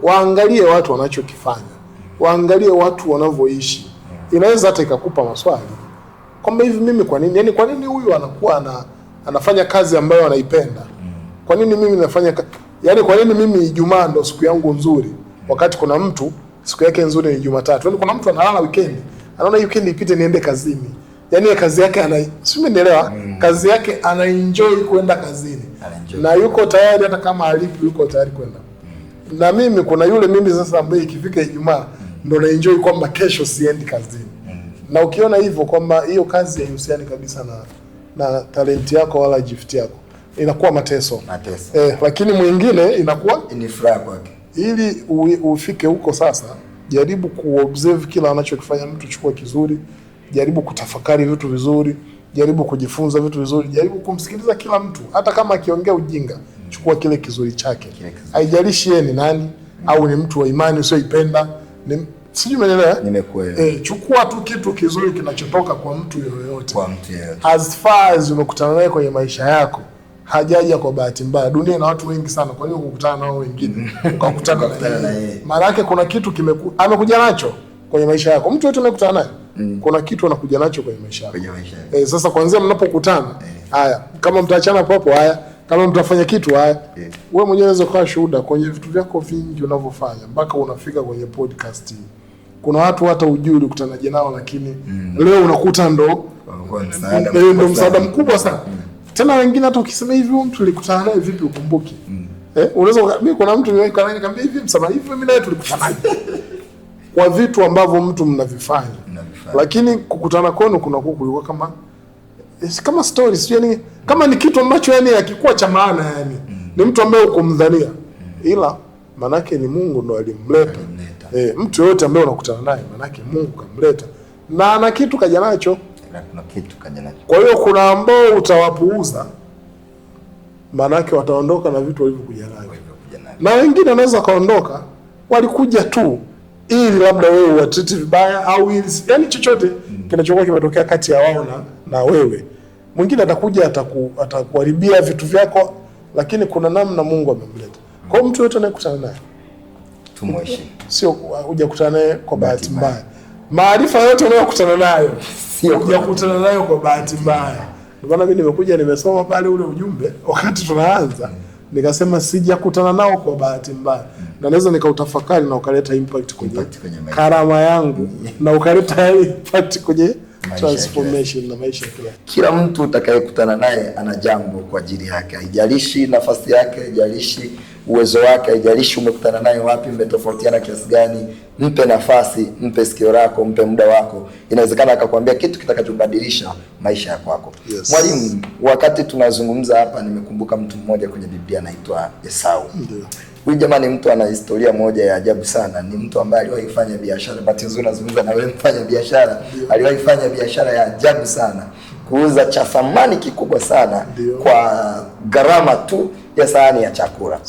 waangalie watu wanachokifanya. Waangalie watu wanavyoishi. Inaweza hata ikakupa maswali. Kwamba hivi mimi kwa nini? Yaani kwa nini huyu anakuwa anafanya kazi ambayo anaipenda? Kwa nini mimi nafanya yaani kwa nini mimi Ijumaa ndo siku yangu nzuri? Wakati kuna mtu siku yake nzuri ni Jumatatu. Yaani kuna mtu analala weekend. Anaona weekend ipite niende kazini. Yaani kazi yake simeelewa, kazi yake anaenjoy kwenda kazini. Na yuko tayari hata kama alipi yuko tayari kwenda. Na mimi kuna yule mimi sasa ambaye ikifika Ijumaa ndo na enjoy kwamba kesho siendi kazini. Na ukiona hivyo kwamba hiyo kazi haihusiani kabisa na talenti yako wala gift yako, inakuwa mateso. Lakini mwingine inakuwa ni furaha kwake. Ili ufike huko sasa, jaribu kuobserve kila anachokifanya mtu, chukua kizuri, jaribu kutafakari vitu vizuri, jaribu kujifunza vitu vizuri, jaribu kumsikiliza kila mtu, hata kama akiongea ujinga, chukua kile kizuri chake. Haijalishi yeye ni nani au ni mtu wa imani usioipenda, sijui umeelewa? Nimekuelewa. Chukua tu kitu kizuri kinachotoka kwa mtu yoyote. As far as umekutana naye kwenye maisha yako, hajaja kwa bahati mbaya. Dunia ina watu wengi sana, kwa nini ukukutana nao wengine ukakutana na yeye? Maana yake kuna kitu amekuja nacho kwenye maisha yako. Mtu yote unayekutana naye kuna kitu anakuja nacho kwenye maisha yako. Sasa kwanza mnapokutana, haya, kama mtaachana hapo, haya, kama mtafanya kitu, haya, wewe mwenyewe unaweza kuwa shuhuda kwenye vitu vyako vingi unavyofanya mpaka unafika kwenye podcast hii. Kuna watu hata ujui ulikutanaje nao, lakini leo unakuta ndo msaada mkubwa sana. Tena wengine hata ukisema hivi mtu ulikutana naye vipi ukumbuki? Unaweza mimi kuna mtu nikamwambia hivi msama hivi mimi naye tulikutana kwa vitu ambavyo mtu mnavifanya. Lakini kukutana kwenu kuna kulikuwa kama stories, yani kama ni kitu ambacho yani hakikuwa cha maana, yani ni mtu ambaye ukumdhania, ila manake ni Mungu ndo alimleta. Mtu yote ambaye unakutana naye manake Mungu kamleta na ana kitu kaja nacho. Kwa hiyo kuna ambao utawapuuza, manake wataondoka na vitu walivyokuja navyo. Na wengine wanaweza kaondoka walikuja tu ili labda wewe uwatreat vibaya au ili yani chochote kinachokuwa kimetokea kati ya wao na wewe. Mwingine atakuja atakuharibia vitu vyako, lakini kuna namna Mungu amemleta. Kwa hiyo mtu yote anayekutana naye tumheshimu. Sio hujakutana naye kwa bahati mbaya. Maarifa yote unayokutana nayo sio hujakutana nayo kwa bahati mbaya. Ndio maana mimi nimekuja nimesoma pale ule ujumbe wakati tunaanza, nikasema sijakutana nao kwa bahati mbaya. Na naweza nikautafakari na ukaleta impact kwenye karama yangu na ukaleta impact kwenye transformation na maisha yake. Kila mtu utakayekutana naye ana jambo kwa ajili yake. Haijalishi nafasi yake, haijalishi uwezo wake, haijalishi umekutana naye wapi, mmetofautiana kiasi gani, mpe nafasi, mpe sikio lako, mpe muda wako. Inawezekana akakwambia kitu kitakachobadilisha maisha yako yako. Yes. Mwalimu, wakati tunazungumza hapa nimekumbuka mtu mmoja kwenye Biblia anaitwa Esau. Ndio. Huyu jamani mtu ana historia moja ya ajabu sana. Ni mtu ambaye aliwahi kufanya biashara. Bahati nzuri nazungumza na wewe mfanya biashara. Aliwahi kufanya biashara ya ajabu sana. Kuuza cha thamani kikubwa sana. Dio. Kwa gharama tu ya sahani ya chakula.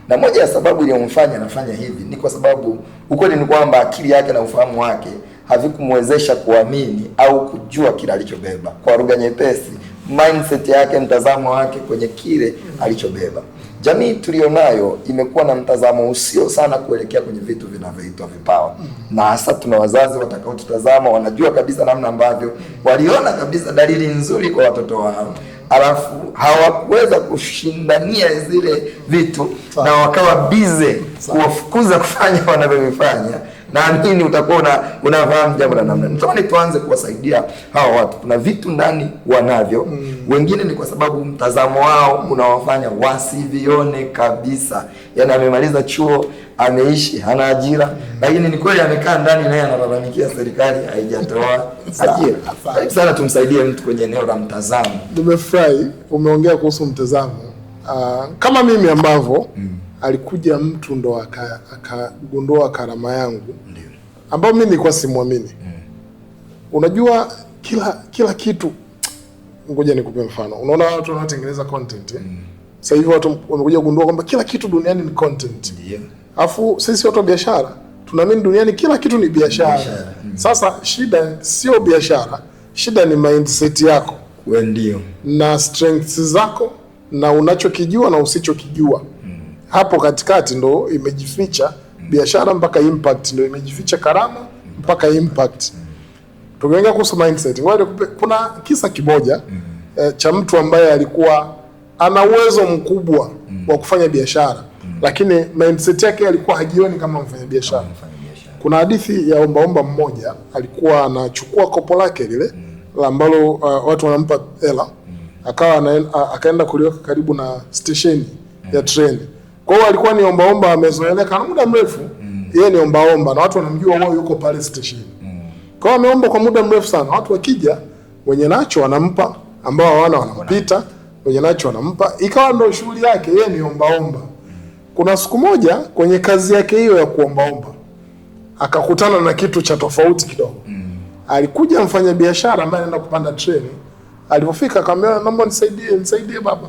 Na moja ya sababu iliyomfanya anafanya hivi ni kwa sababu ukweli ni kwamba akili yake na ufahamu wake havikumwezesha kuamini au kujua kile alichobeba. Kwa lugha nyepesi, mindset yake, mtazamo wake kwenye kile alichobeba. Jamii tulionayo imekuwa na mtazamo usio sana kuelekea kwenye vitu vinavyoitwa vipawa. Na hasa tuna wazazi watakaotutazama wanajua kabisa namna ambavyo waliona kabisa dalili nzuri kwa watoto wao. alafu hawakuweza kushindania zile vitu na wakawa bize kuwafukuza kufanya wanavyofanya, naamini utakuwa unafahamu jambo la namna. Natamani tuanze kuwasaidia hawa watu. Kuna vitu ndani wanavyo, wengine ni kwa sababu mtazamo wao unawafanya wasivione kabisa. Yaani amemaliza chuo, ameishi, hana ajira, lakini ni kweli amekaa ndani naye analalamikia serikali haijatoa ajira. Sana tumsaidie mtu kwenye eneo la mtazamo. Nimefurahi umeongea kuhusu mtazamo. Kama mimi ambavyo alikuja mtu ndo akagundua karama yangu ambao mimi nilikuwa simwamini. Unajua kila kitu, ngoja nikupe mfano. Unaona watu wanaotengeneza content sasa hivi watu wamekuja kugundua kwamba kila kitu duniani ni content. Alafu sisi watu wa biashara tunaamini duniani kila kitu ni biashara. Sasa shida sio biashara, shida ni mindset yako. Wewe ndio na strengths zako na unachokijua na usichokijua. Hapo katikati ndo imejificha biashara mpaka impact, ndo imejificha karama mpaka impact. Tukiongea kuhusu mindset, kuna kisa kimoja cha mtu ambaye alikuwa ana uwezo mkubwa wa kufanya biashara, lakini mindset yake alikuwa hajioni kama mfanya biashara. Kuna hadithi ya ombaomba mmoja, alikuwa anachukua kopo lake lile ambalo watu wanampa hela, akaenda kuliweka karibu na stesheni ya treni. Kwa hiyo alikuwa ni ombaomba amezoeleka na muda mrefu. Yeye ni ombaomba na watu wanamjua wao yuko pale station. Kwa hiyo ameomba kwa muda mrefu sana. Watu wakija wenye nacho wanampa, ambao hawana wanampita, wenye nacho wanampa. Ikawa ndio shughuli yake, yeye ni ombaomba. Kuna siku moja kwenye kazi yake hiyo ya kuombaomba akakutana na kitu cha tofauti kidogo. Alikuja mfanya biashara ambaye anaenda kupanda treni. Alipofika akamwambia, naomba nisaidie baba.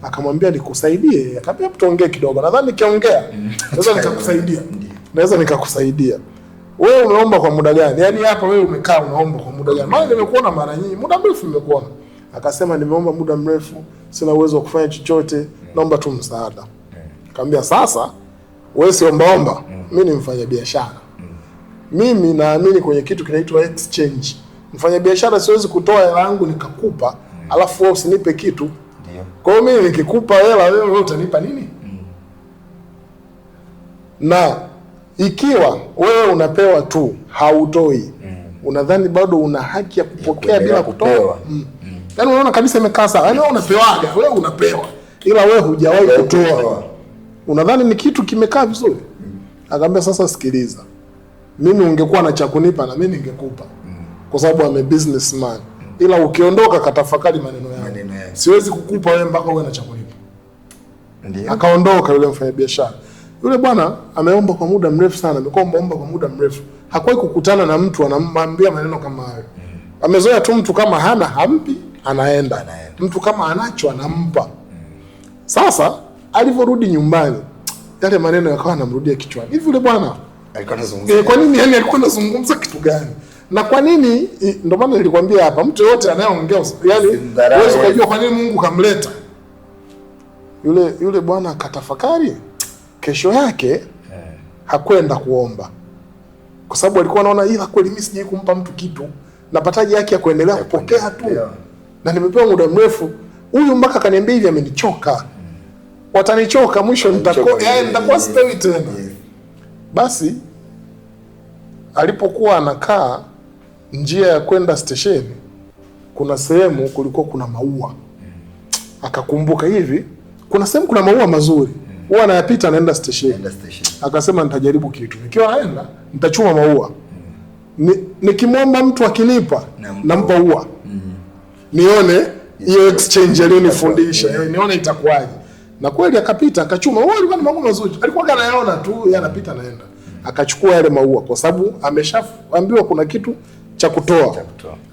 Akamwambia nikusaidie. Akamwambia tuongee kidogo. Nadhani nikiongea naweza nikakusaidia. Wewe umeomba kwa muda gani? Yaani hapa wewe umekaa unaomba kwa muda gani? Maana nimekuona mara nyingi, muda mrefu nimekuona. Akasema nimeomba muda mrefu, sina uwezo wa kufanya chochote, naomba tu msaada. Akamwambia sasa wewe si ombaomba, mimi ni mfanya biashara. Mimi naamini kwenye kitu kinaitwa exchange. Mfanya biashara siwezi kutoa hela yangu nikakupa, alafu wewe usinipe kitu. Kwa hiyo mimi nikikupa hela wewe utanipa nini? Na ikiwa wewe unapewa tu hautoi, unadhani bado una haki ya kupokea bila kutoa? Yaani unaona kabisa imekaa sawa. Yaani wewe unapewaga, wewe unapewa, ila wewe hujawahi kutoa. Unadhani ni kitu kimekaa vizuri? Akamwambia sasa sikiliza. Mimi ungekuwa na cha kunipa na mimi ningekupa. Kwa sababu I'm a businessman. Ila ukiondoka katafakari maneno yangu. Siwezi kukupa wewe mpaka uwe na cha kunipa. Ndiyo. Akaondoka yule mfanyabiashara. Yule bwana ameomba kwa muda mrefu sana, amekuwa omba kwa muda mrefu. Hakuwahi kukutana na mtu anamwambia maneno kama hayo. Amezoea tu mtu kama hana hampi, anaenda. Mtu kama anacho anampa. Sasa alivyorudi nyumbani, yale maneno yakawa yanamrudia kichwani. Hivi yule bwana alikuwa anazungumza. Kwa nini yani alikuwa anazungumza kitu gani? Na kwa nini, ndio maana nilikwambia hapa, mtu yote anayeongea yani huwezi kujua kwa nini Mungu kamleta. Yule bwana akatafakari. Kesho yake hakwenda kuomba. Kwa sababu alikuwa anaona ila kweli mimi sije kumpa mtu kitu, napataje haki ya kuendelea kupokea tu. Na nimepewa muda mrefu. Huyu mpaka kaniambia hivi amenichoka. Watanichoka mwisho nitakuwa sipewi tena. Basi alipokuwa anakaa njia ya kwenda stesheni, kuna sehemu kulikuwa kuna maua. Akakumbuka hivi, kuna sehemu kuna maua mazuri. Huwa anayapita anaenda stesheni. Akasema nitajaribu kitu. Nikiwa naenda nitachuma maua. Nikimwomba mtu akinipa nampa ua. Nione hiyo exchange aliyonifundisha. Nione itakuwaje. Na kweli akapita akachuma. Huwa alikuwa ni maua mazuri. Alikuwa anayaona tu, yeye anapita naenda. Akachukua yale maua kwa sababu ameshaambiwa kuna kitu cha kutoa.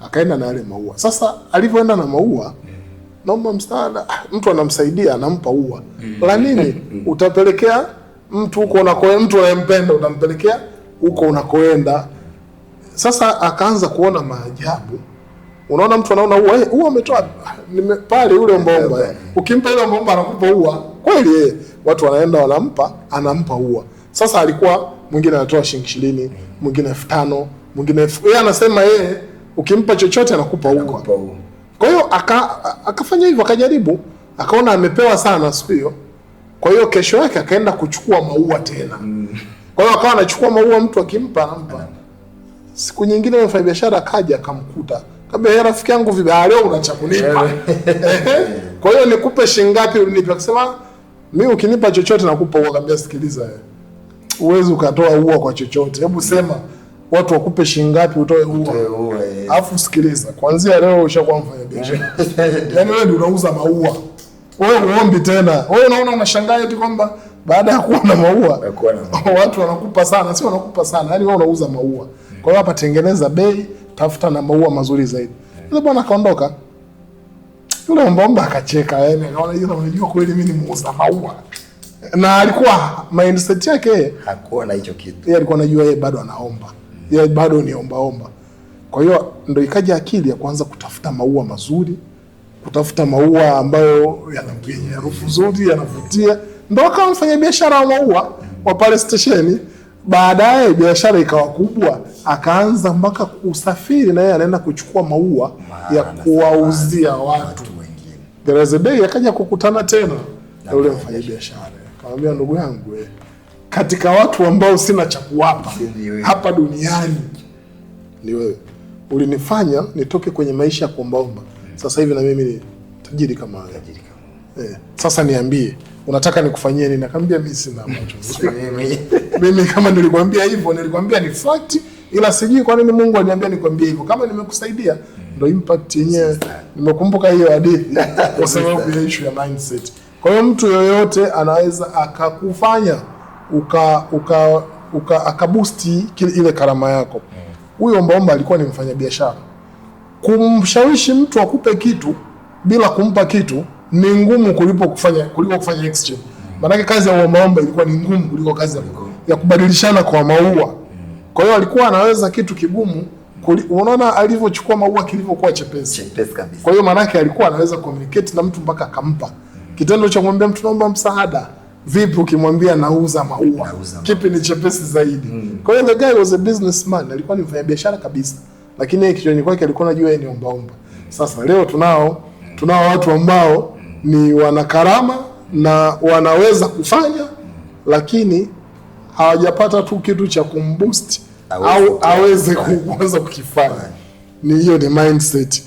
Akaenda na yale maua. Sasa alivyoenda na maua, naomba msaada, mtu anamsaidia anampa ua. La nini? Utapelekea mtu huko unakoenda, mtu unayempenda utampelekea huko unakoenda. Sasa akaanza kuona maajabu. Unaona mtu anaona ua umetoa pale yule ombaomba. Ukimpa ile ombaomba anakupa ua. Kweli watu wanaenda anampa ua. Sasa alikuwa mwingine anatoa shilingi 20, mwingine 5000, mwingine yeye anasema ukimpa chochote anakupa ua. Kwa Kwa hiyo akafanya hivyo, akajaribu, akaona amepewa sana siku hiyo. Kwa hiyo kesho yake akaenda kuchukua maua tena. Kwa hiyo akawa anachukua maua, mtu akimpa anampa. Siku nyingine mfanyabiashara akaja akamkuta. Kaambia, rafiki yangu vipi? Leo una cha kunipa. Kwa hiyo nikupe shilingi ngapi unipe? Akasema, mimi ukinipa chochote nakupa ua. Kaambia, sikiliza, uwezi ukatoa ua kwa chochote. Hebu sema watu wakupe shilingi ngapi utoe ua. Alafu sikiliza, kuanzia leo ushakuwa mfanyabiashara. Yaani wewe ndio unauza maua. Wewe uombi tena. Wewe unaona unashangaa eti kwamba baada ya kuwa na maua watu wanakupa sana, si wanakupa sana. Yaani wewe unauza maua. Kwa hiyo hapa tengeneza bei, tafuta na maua mazuri zaidi. Yule bwana akaondoka. Yule ombaomba akacheka, yaani akaona hiyo, unajua kweli mimi ni muuza maua. Na alikuwa mindset yake hakuwa na hicho kitu. Yeye alikuwa anajua yeye bado anaomba. Yeye bado ni ombaomba. Kwa hiyo ndio ikaja akili ya kuanza kutafuta maua mazuri, kutafuta maua ambayo yana harufu nzuri, yanavutia. Ndio akawa mfanya biashara wa maua wa pale stesheni. Baadaye biashara ikawa kubwa, akaanza mpaka usafiri na yeye anaenda kuchukua maua ya kuwauzia watu wengine. There was a day akaja kukutana tena na yule mfanya biashara. Akamwambia, ndugu yangu, katika watu ambao sina cha kuwapa hapa duniani ni wewe. Ulinifanya nitoke kwenye maisha ya kuombaomba. Sasa hivi na mimi ni tajiri kama wewe. Sasa niambie, unataka nikufanyie nini? Akamwambia, mimi sina macho. Mimi kama nilikwambia hivyo, nilikwambia ni fact, ila sijui kwa nini Mungu aliniambia nikwambie hivyo. Kama nimekusaidia ndio impact yenyewe. Nimekumbuka hiyo hadithi kwa sababu ya issue ya mindset. Kwa hiyo mtu yoyote anaweza akakufanya akaboost ile karama yako. Huyo ombaomba alikuwa ni mfanyabiashara. Kumshawishi mtu akupe kitu bila kumpa kitu ni ngumu kuliko kufanya exchange. Maana kazi ya ombaomba ilikuwa ni ngumu kuliko kazi ya kubadilishana kwa maua. Kwa hiyo alikuwa anaweza kitu kigumu. Unaona alivyochukua maua kilivyokuwa chepesi kabisa. Kwa hiyo maana yake alikuwa anaweza communicate na mtu mpaka akampa. Kitendo cha kumwambia mtu naomba msaada, vipi ukimwambia nauza maua? Kipi ni chepesi zaidi? Kwa hiyo the guy was a businessman, alikuwa ni mfanyabiashara kabisa. Lakini yeye kichwani kwake alikuwa anajua yeye ni ombaomba. Sasa leo tunao watu ambao ni wana karama na wanaweza lakini hawajapata tu kitu cha kumboost au aweze kuanza kukifanya. Hiyo ni mindset.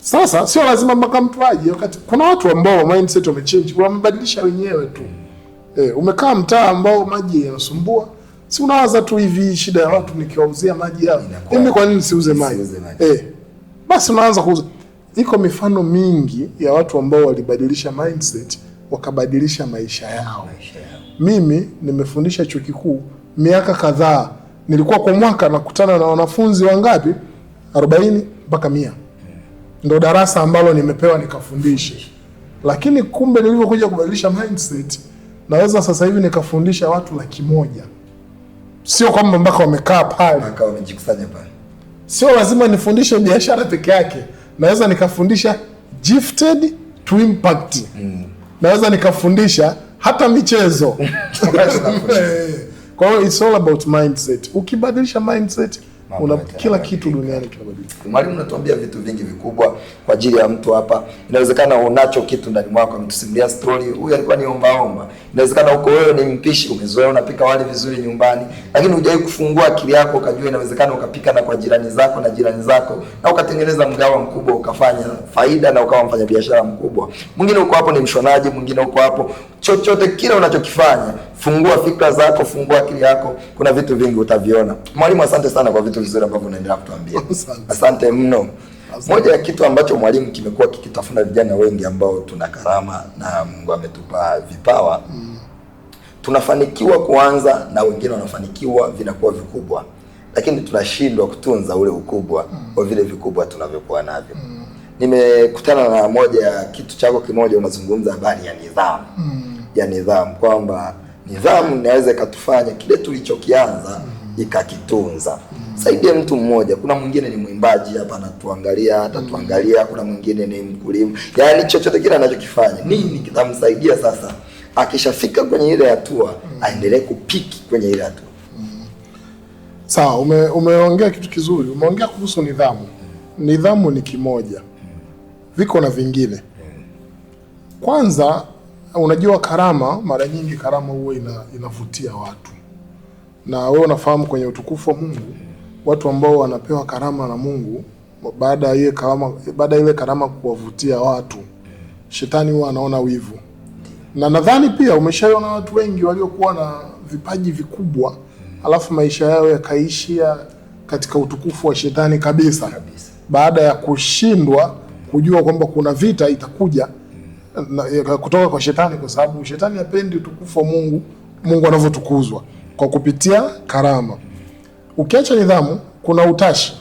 Sasa sio lazima mpaka mtu aje, wakati kuna watu ambao mindset wamechange, wamebadilisha wenyewe tu. Umekaa mtaa ambao maji yanasumbua, si unawaza tu hivi, shida ya watu nikiwauzia maji yao, mimi kwa nini siuze maji? Basi unaanza kuuza. Iko mifano mingi ya watu ambao walibadilisha mindset, wakabadilisha maisha yao. Mimi nimefundisha chuo kikuu miaka kadhaa. Nilikuwa kwa mwaka nakutana na wanafunzi wangapi? 40 mpaka 100. Ndio darasa ambalo nimepewa nikafundisha. Lakini kumbe nilivyokuja kubadilisha mindset, naweza sasa hivi nikafundisha watu 100,000. Sio kwamba mpaka wamekaa pale, mpaka wamejikusanya pale. Sio lazima nifundishe biashara peke yake. Naweza nikafundisha gifted to impact. Naweza nikafundisha hata michezo. Kwa hiyo it's all about mindset. Ukibadilisha mindset, kila kitu duniani kinabadilika. Mwalimu, unatuambia vitu vingi vikubwa kwa ajili ya mtu hapa. Inawezekana unacho kitu ndani mwako, mtusimulia story, huyu alikuwa ni ombaomba. Inawezekana uko wewe ni mpishi, umezoea unapika wali vizuri nyumbani, lakini hujawahi kufungua akili yako ukajua inawezekana ukapika na kwa jirani zako na ukatengeneza mgawa mkubwa, ukafanya faida na ukawa mfanya biashara mkubwa. Mwingine uko hapo ni mshonaji, mwingine uko hapo chochote kile unachokifanya, fungua fikra zako, fungua akili yako, kuna vitu vingi utaviona. Mwalimu, asante sana kwa vitu vizuri ambavyo unaendelea kutuambia. Asante mno. Moja ya kitu ambacho mwalimu kimekuwa kikitafuna vijana wengi ambao tuna karama na Mungu ametupa vipawa, tunafanikiwa kuanza na wengine wanafanikiwa vinakuwa vikubwa, lakini tunashindwa kutunza ule ukubwa wa vile vikubwa tunavyokuwa navyo. Nimekutana na moja ya kitu chako kimoja, unazungumza habari ya nidhamu. Ya nidhamu, kwamba nidhamu inaweza ikatufanya kile tulichokianza ikakitunza. Saidie mtu mmoja. Kuna mwingine ni mwimbaji hapa anatuangalia, atatuangalia, kuna mwingine ni mkulima. Yaani chochote kile anachokifanya, nini kitamsaidia sasa akishafika kwenye ile hatua aendelee kupiki kwenye ile hatua. Sawa, umeongea kitu kizuri. Umeongea kuhusu nidhamu. Nidhamu ni kimoja. viko na vingine. Kwanza unajua karama, mara nyingi karama huwa inavutia watu, na wewe unafahamu kwenye utukufu wa Mungu watu ambao wanapewa karama na Mungu, baada ya ile karama kuwavutia watu, shetani huwa anaona wivu. Na nadhani pia umeshaona watu wengi waliokuwa na vipaji vikubwa alafu maisha yao yakaishia katika utukufu wa shetani kabisa. Baada ya kushindwa kujua kwamba kuna vita itakuja kutoka kwa shetani, kwa sababu shetani hapendi utukufu wa Mungu anavyotukuzwa kwa kupitia karama. Ukiacha nidhamu, kuna utashi.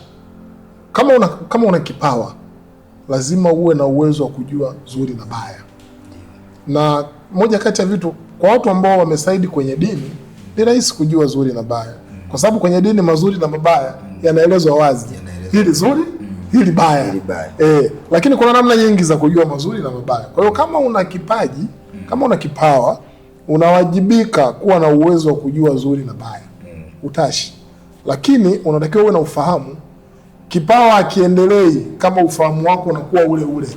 Kama una kipawa, lazima uwe na uwezo wa kujua zuri na baya. Na moja kati ya vitu kwa watu ambao wamesaidi kwenye dini, ni rahisi kujua zuri na baya, kwa sababu kwenye dini mazuri na mabaya yanaelezwa wazi. Hili zuri, hili baya. Lakini kuna namna nyingi za kujua mazuri na mabaya. Kwa hiyo kama una kipaji, kama una kipawa, unawajibika kuwa na uwezo wa kujua zuri na baya. Utashi. Lakini unatakiwa uwe na ufahamu. Kipawa akiendelei kama ufahamu wako unakuwa ule ule.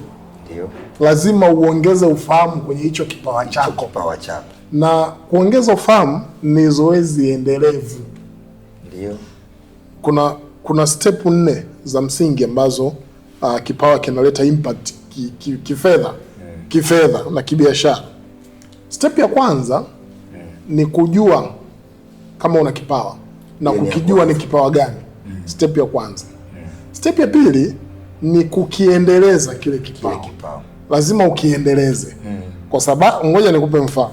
Ndio. Lazima uongeze ufahamu kwenye hicho kipawa chako. Na kuongeza ufahamu ni zoezi endelevu. Ndio. Kuna step 4 za msingi ambazo kipawa kinaleta impact kifedha na kibiashara. Step ya kwanza ni kujua kama una kipawa na kukijua ni kipawa gani. Step ya kwanza. Step ya pili ni kukiendeleza kile kipawa. Lazima ukiendeleze. Kwa sababu ngoja nikupe mfano.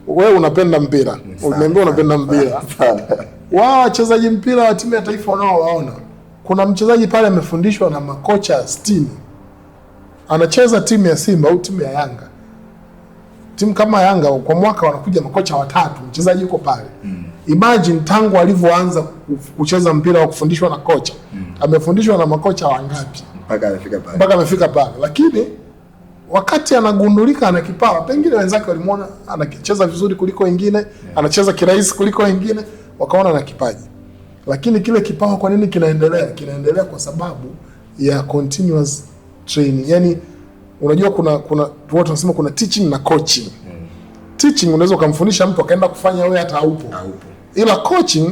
Wewe unapenda mpira. Uniambia unapenda mpira. Wao wachezaji mpira wa timu ya taifa wanaowaona, kuna mchezaji pale amefundishwa na makocha 60. Anacheza timu ya Simba au timu ya Yanga. Timu kama Yanga kwa mwaka wanakuja makocha 3, mchezaji yuko pale. Imagine tangu alivyoanza kucheza mpira wa kufundishwa na kocha. Amefundishwa na makocha wangapi mpaka amefika pale. Lakini wakati anagundulika ana kipawa, pengine wenzake walimuona anacheza vizuri kuliko wengine, anacheza kirahisi kuliko wengine, wakaona na kipaji. Lakini kile kipawa kwa nini kinaendelea? Kinaendelea kwa sababu ya continuous training. Yani unajua kuna watu wanasema kuna teaching na coaching. Teaching unaweza kumfundisha mtu akaenda kufanya wewe hata haupo. Ila coaching,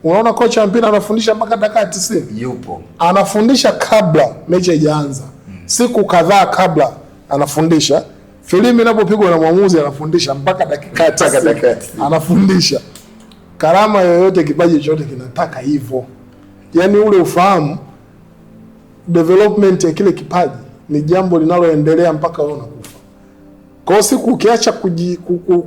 unaona kocha wa mpira anafundisha mpaka dakika 90. Yupo. Anafundisha kabla mechi haijaanza. Siku kadhaa kabla anafundisha. Filamu inapopigwa na mwamuzi anafundisha mpaka dakika 90. Anafundisha. Karama yoyote, kipaji chochote kinataka hivyo. Yaani ule ufahamu, development ya kile kipaji ni jambo linaloendelea mpaka wewe unakufa. Kwa siku ukiacha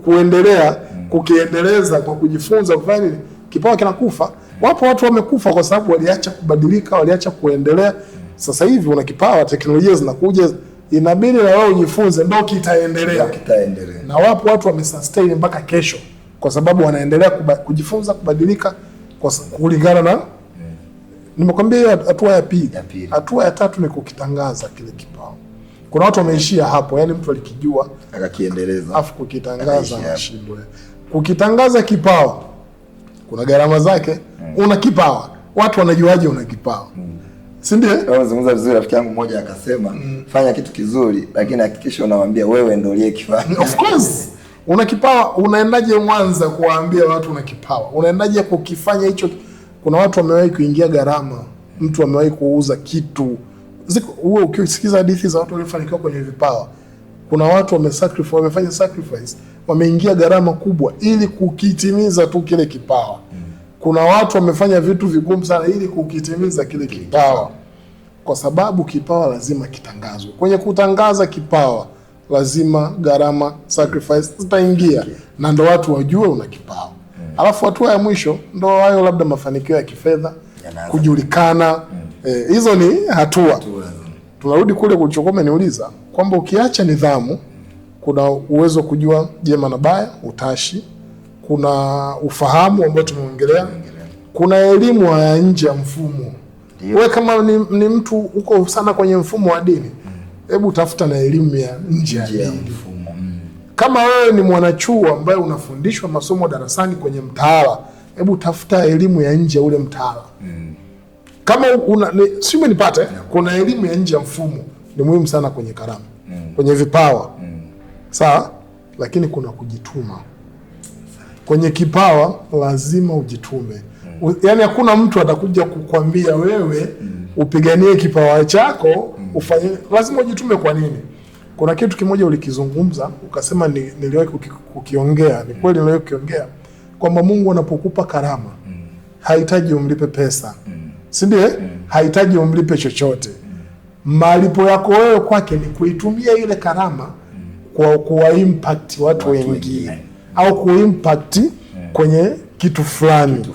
kuendelea, kukiendeleza kwa kujifunza kufanya nini, kipawa kinakufa. Wapo watu wamekufa kwa sababu waliacha kubadilika, waliacha kuendelea. Sasa hivi una kipawa, teknolojia zinakuja, inabidi na wewe ujifunze ndio kitaendelea. Na wapo watu wamesustain mpaka kesho kwa sababu wanaendelea kujifunza, kubadilika kulingana na nimekwambia hiyo hatua ya pili. Hatua ya tatu ni kukitangaza kile kipawa. Kuna watu wameishia hapo, yani mtu alikijua akakiendeleza afu kukitangaza anashindwa. Kukitangaza kipawa kuna gharama zake. Una kipawa, watu wanajuaje una kipawa? Si ndio? Unazungumza vizuri. Rafiki yangu mmoja akasema fanya kitu kizuri lakini hakikisha unamwambia wewe ndio uliyekifanya. Of course. Una kipawa, unaendaje Mwanza kuwaambia watu una kipawa? Unaendaje kukifanya hicho? Kuna watu wamewahi kuingia gharama, mtu amewahi kuuza kitu. Wewe ukisikiza hadithi za watu waliofanikiwa kwenye vipawa, kuna watu wamefanya sacrifice, wameingia gharama kubwa ili kukitimiza tu kile kipawa. Kuna watu wamefanya vitu vigumu sana ili kukitimiza kile kipawa. Kwa sababu kipawa lazima kitangazwe. Kwenye kutangaza kipawa lazima gharama, sacrifice zitaingia, na ndo watu wajue una kipawa. Alafu hatua ya mwisho ndo hayo labda mafanikio ya kifedha, kujulikana. Hizo ni hatua. Tunarudi kule kulichokuwa umeniuliza kwamba ukiacha nidhamu, kuna uwezo kujua jema na baya, utashi, kuna ufahamu ambao tumeongelea, kuna elimu ya nje ya mfumo. Wewe kama ni mtu uko sana kwenye mfumo wa dini, hebu tafuta na elimu ya nje ya mfumo. Kama wewe ni mwanachuo ambaye unafundishwa masomo darasani kwenye mtaala, hebu tafuta elimu ya nje ya ule mtaala. Kama sio nipate, kuna elimu ya nje ya mfumo. ni muhimu sana kwenye karama, kwenye vipawa. Sawa? Lakini kuna kujituma. Kwenye kipawa lazima ujitume. Yaani hakuna mtu atakuja kukwambia wewe upiganie kipawa chako, ufanye, lazima ujitume. Kwa nini? Kuna kitu kimoja ulikizungumza, ukasema niliwahi kukiongea, ni kweli niliwahi kukiongea, kwamba Mungu anapokupa karama hahitaji umlipe pesa. Si ndio? Hahitaji umlipe chochote. Malipo yako wewe kwake ni kuitumia ile karama kwa kuwa impact watu wengine au kuimpact kwenye kitu fulani.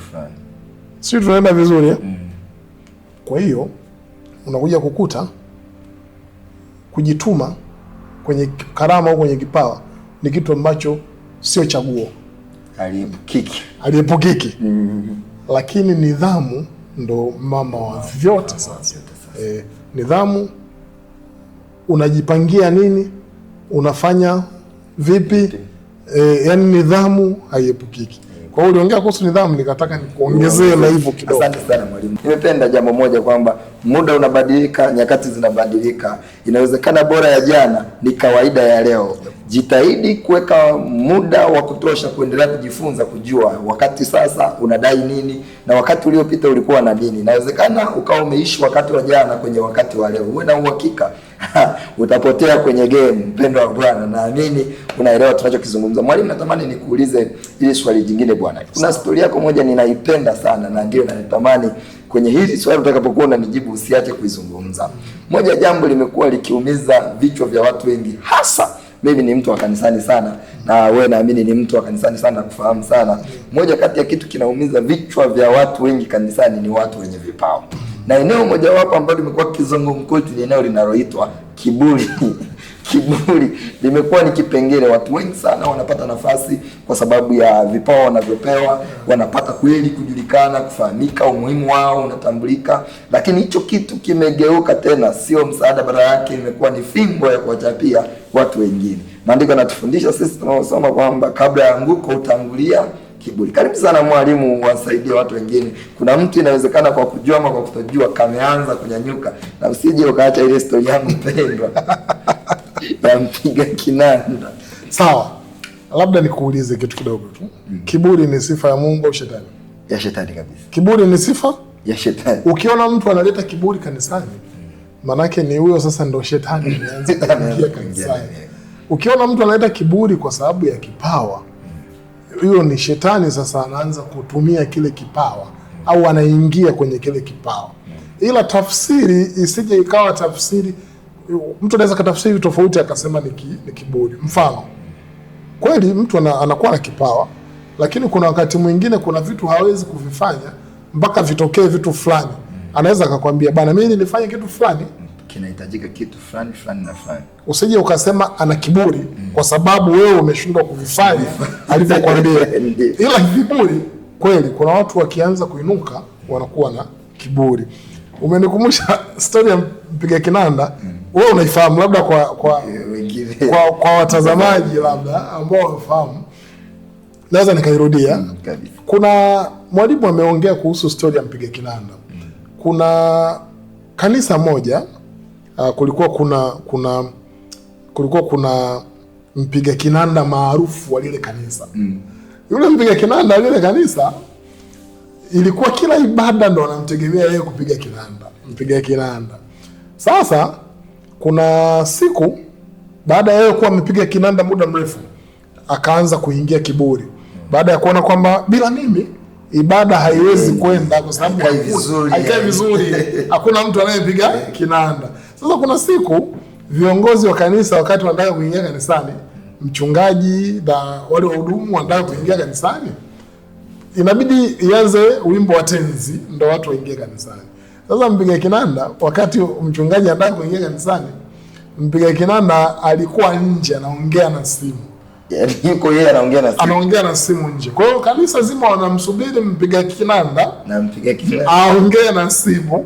Sio, tunaenda vizuri? Kwa hiyo unakuja kukuta kujituma kwenye karama au kwenye kipawa ni kitu ambacho sio chaguo, aliepukiki. Lakini nidhamu ndo mama wa vyote. Sasa nidhamu, unajipangia nini, unafanya vipi, yani nidhamu haiepukiki. Kwa hiyo uliongea kuhusu nidhamu, nikataka nikuongezee na hivyo kidogo. Asante sana mwalimu. Nimependa jambo moja kwamba muda unabadilika, nyakati zinabadilika. Inawezekana bora ya jana ni kawaida ya leo. Jitahidi kuweka muda wa kutosha kuendelea kujifunza, kujua wakati sasa unadai nini na wakati uliopita ulikuwa na nini. Inawezekana ukawa umeishi wakati wa jana kwenye wakati wa leo. Uwe na uhakika utapotea kwenye game. Mpendo wa Bwana, naamini unaelewa tunachokizungumza. Mwalimu, natamani nikuulize ile swali jingine bwana. Kuna story yako moja ninaipenda sana na ndio natamani kwenye hili swali utakapokuwa unanijibu usiache kuizungumza. Moja jambo limekuwa likiumiza vichwa vya watu wengi, hasa mimi ni mtu wa kanisani sana na wewe naamini ni mtu wa kanisani sana kufahamu sana. Moja kati ya kitu kinaumiza vichwa vya watu wengi kanisani ni watu wenye vipawa. Na eneo moja wapo ambalo limekuwa kizungumkuti ni eneo linaloitwa kiburi. Kiburi limekuwa ni kipengele. Watu wengi sana wanapata nafasi kwa sababu ya vipawa wanavyopewa, wanapata kweli kujulikana, kufahamika, umuhimu wao unatambulika, lakini hicho kitu kimegeuka tena sio msaada, badala yake imekuwa ni fimbo ya kuwachapia watu wengine. Maandiko yanatufundisha sisi tunaosoma kwamba kabla ya anguko utangulia kiburi. Karibu sana mwalimu, wasaidie watu wengine. Kuna mtu inawezekana kwa kujua ama kwa kutojua kameanza kunyanyuka, na usije ukaacha ile story yangu pendwa ya mpiga kinanda. Sawa, labda nikuulize kitu kidogo tu. Kiburi ni sifa ya Mungu au shetani? Ya shetani kabisa. Kiburi ni sifa ya shetani. Ukiona mtu analeta kiburi kanisani, manake ni huyo sasa ndo shetani anaanza kuingia kanisani. Ukiona mtu analeta kiburi kwa sababu ya kipawa, hiyo ni shetani sasa anaanza kutumia kile kipawa au anaingia kwenye kile kipawa. Ila tafsiri isije ikawa tafsiri, mtu anaweza katafsiri tofauti akasema ni kiburi. Mfano, kweli mtu anakuwa na kipawa, lakini kuna wakati mwingine kuna vitu hawezi kuvifanya mpaka vitokee vitu fulani. Anaweza akakwambia bana, mimi nilifanya kitu fulani, kinahitajika kitu fulani na fulani. Usije ukasema ana kiburi kwa sababu wewe umeshindwa kuvifanya alivyokuambia. Ila kiburi kweli, kuna watu wakianza kuinuka wanakuwa na kiburi. Umenikumbusha story ya mpiga kinanda. Wewe unaifahamu labda kwa watazamaji labda ambao wafahamu, naweza nikairudia. Kuna mwalimu ameongea kuhusu story ya mpiga kinanda. Kuna kanisa moja, kulikuwa kuna mpiga kinanda maarufu wa lile kanisa. Yule mpiga kinanda wa lile kanisa ilikuwa kila ibada ndo anamtegemea yeye kupiga kinanda, mpiga kinanda. Sasa kuna siku baada ya yeye kuwa amepiga kinanda muda mrefu, akaanza kuingia kiburi. Baada ya kuona kwamba bila mimi ibada haiwezi kwenda kwa sababu haikai vizuri, hakuna mtu anayepiga kinanda. Sasa kuna siku viongozi wa kanisa wakati wanataka kuingia kanisani, mchungaji na wale wahudumu wanataka kuingia kanisani, inabidi ianze wimbo wa tenzi ndo watu waingie kanisani. Sasa mpiga kinanda, wakati mchungaji anataka kuingia kanisani, mpiga kinanda alikuwa nje anaongea na simu. Yaani yuko yeye anaongea na simu nje. Kwa hiyo kanisa zima wanamsubiri mpiga kinanda na aongee na simu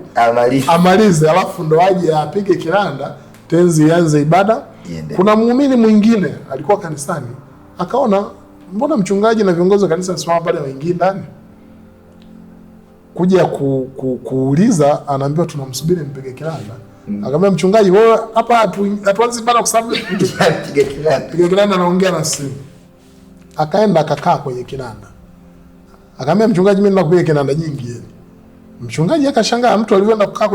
amalize, alafu ndo aje apige kinanda, tenzi ianze, ibada. Kuna muumini mwingine alikuwa kanisani, akaona mbona mchungaji na viongozi wa kanisa wasimama pale waingie ndani. Kuja kuuliza, anaambiwa tunamsubiri mpiga kinanda. Akamwambia mchungaji, wewe hapa hatuanzi bana kwa sababu piga kinanda anaongea na simu. Akaenda akakaa kwenye kinanda. Akamwambia mchungaji, mimi ninakupiga kinanda nyingi. Mchungaji akashangaa, mtu alienda kukaa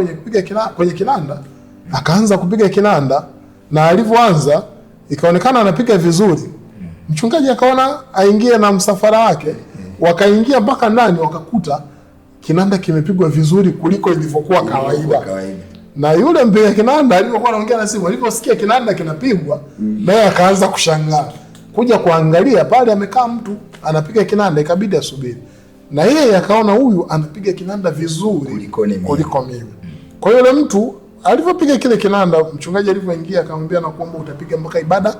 kwenye kinanda, akaanza kupiga kinanda, na alivyoanza ikaonekana anapiga vizuri. Mchungaji akaona aingie na msafara wake, wakaingia mpaka ndani, wakakuta kinanda kimepigwa vizuri kuliko ilivyokuwa kawaida. Na yule mpiga kinanda alipokuwa anaongea na simu, aliposikia kinanda kinapigwa, naye akaanza kushangaa. Kuja kuangalia pale amekaa mtu anapiga kinanda, ikabidi asubiri. Na yeye akaona huyu anapiga kinanda vizuri kuliko mimi. Kwa hiyo yule mtu alipopiga kile kinanda, mchungaji alipoingia akamwambia, na kuomba utapiga mpaka ibada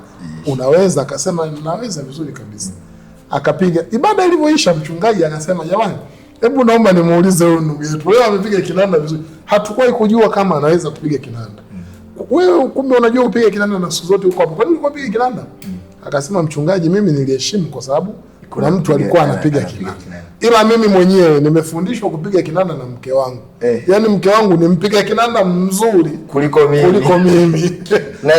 unaweza? Akasema naweza vizuri kabisa. Akapiga. Ibada ilivyoisha, mchungaji akasema, jamani, hebu naomba nimuulize huyu ndugu yetu, wewe amepiga kinanda vizuri, hatukuwahi kujua kama anaweza kupiga kinanda. Wewe kumbe unajua kupiga kinanda na siku zote uko hapo, kwa nini unapiga kinanda? Akasema, mchungaji, mimi niliheshimu kwa sababu kuna mtu alikuwa anapiga kinanda, ila mimi mwenyewe nimefundishwa kupiga kinanda na mke wangu. Yaani mke wangu ni mpiga kinanda mzuri kuliko mimi. Na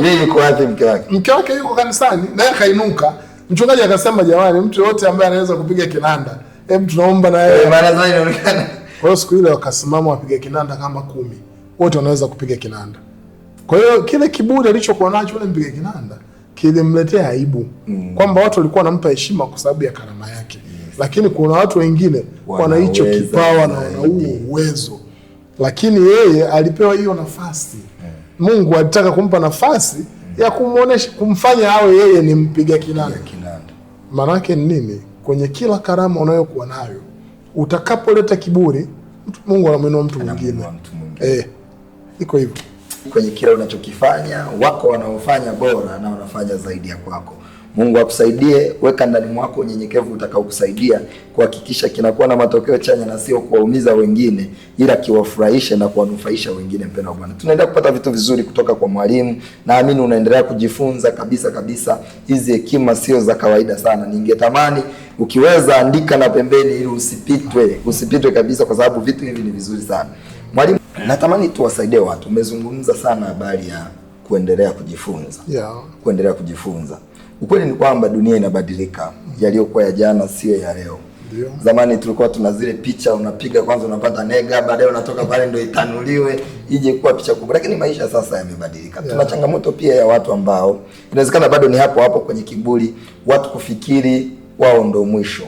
yeye yuko wapi mke wake? Mke wake yuko kanisani, naye akainuka. Mchungaji akasema, jamani, mtu yote ambaye anaweza kupiga kinanda, hebu tunaomba na yeye. Maana zao inaonekana. Kwa hiyo siku ile wakasimama wapiga kinanda kama 10. Wote wanaweza kupiga kinanda. Kwa hiyo kile kiburi alichokuwa nacho yule mpiga kinanda kilimletea aibu. Kwamba watu walikuwa wanampa heshima kwa sababu ya karama yake. Lakini kuna watu wengine wana hicho kipawa na wana huo uwezo. Lakini yeye alipewa hiyo nafasi. Mungu alitaka kumpa nafasi ya kumuonesha, kumfanya awe yeye ni mpiga kinanda. Maana yake ni nini? Kwenye kila karama unayokuwa nayo, utakapoleta kiburi, Mungu anamuinua mtu mwingine. Iko hivyo. Kwenye kila unachokifanya, wako wanaofanya bora na wanafanya zaidi ya kwako. Mungu akusaidie, weka ndani mwako unyenyekevu utakao kusaidia kuhakikisha kinakuwa na matokeo chanya na sio kuwaumiza wengine, ila kiwafurahisha na kuwanufaisha wengine. Mpendwa Bwana, tunaendelea kupata vitu vizuri kutoka kwa mwalimu. Naamini unaendelea kujifunza kabisa. Hizi hekima sio za kawaida sana. Ningetamani ukiweza andika na pembeni ili usipitwe kabisa, kwa sababu vitu hivi ni vizuri sana. Mwalimu, natamani tuwasaidie watu. Umezungumza sana habari ya kuendelea kujifunza. Kuendelea kujifunza. Ukweli ni kwamba dunia inabadilika. Yaliyokuwa ya jana sio ya leo. Zamani tulikuwa tuna zile picha unapiga kwanza unapata nega, baadaye unatoka pale ndio itanuliwe ije kuwa picha kubwa. Lakini maisha sasa yamebadilika. Tuna changamoto pia ya watu ambao inawezekana bado ni hapo kwenye kiburi, watu kufikiri wao ndio mwisho.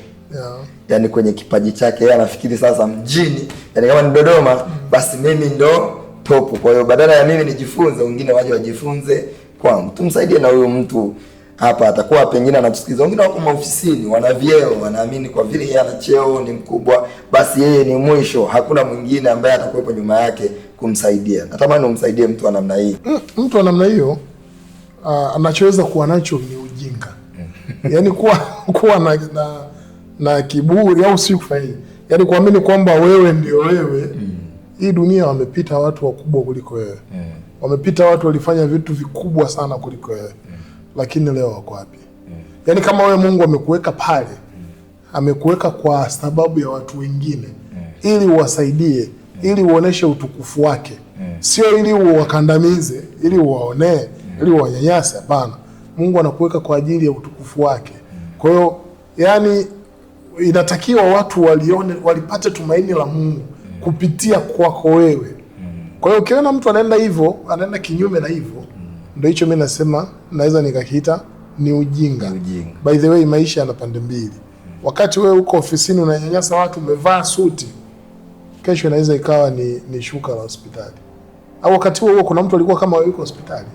Yaani kwenye kipaji chake yeye anafikiri sasa mjini, yaani kama ni Dodoma basi mimi ndo top. Kwa hiyo badala ya mimi nijifunze, wengine waje wajifunze kwangu. Tumsaidie na huyo mtu hapa, atakuwa pengine anatusikiza. Wengine wako maofisini, wana vyeo, wanaamini kwa vile yeye ana cheo ni mkubwa, basi yeye ni mwisho, hakuna mwingine ambaye atakuwepo nyuma yake kumsaidia. Natamani umsaidie mtu wa namna hii. Mtu wa namna hiyo anachoweza kuwa nacho ni ujinga. Yaani kuwa na kiburi au si kufanya. Yaani kuamini kwamba wewe ndio wewe. Hii dunia wamepita watu wakubwa kuliko wewe. Wamepita watu walifanya vitu vikubwa sana kuliko wewe. Lakini leo wako wapi? Yaani kama wewe Mungu amekuweka pale, amekuweka kwa sababu ya watu wengine, ili uwasaidie, ili uoneshe utukufu wake. Sio ili uwakandamize, ili uwaonee, ili uwanyanyase, hapana. Mungu anakuweka kwa ajili ya utukufu wake. Kwa hiyo yani inatakiwa watu walipate tumaini la Mungu kupitia kwako wewe. Kwa hiyo ukiona mtu anaenda hivyo, anaenda kinyume na hivyo, ndio hicho mimi nasema naweza nikakiita ni ujinga. By the way, maisha yana pande mbili. Wakati wewe uko ofisini unanyanyasa watu, umevaa suti, kesho inaweza ikawa ni shuka la hospitali. Au wakati huo kuna mtu alikuwa kama yuko hospitali.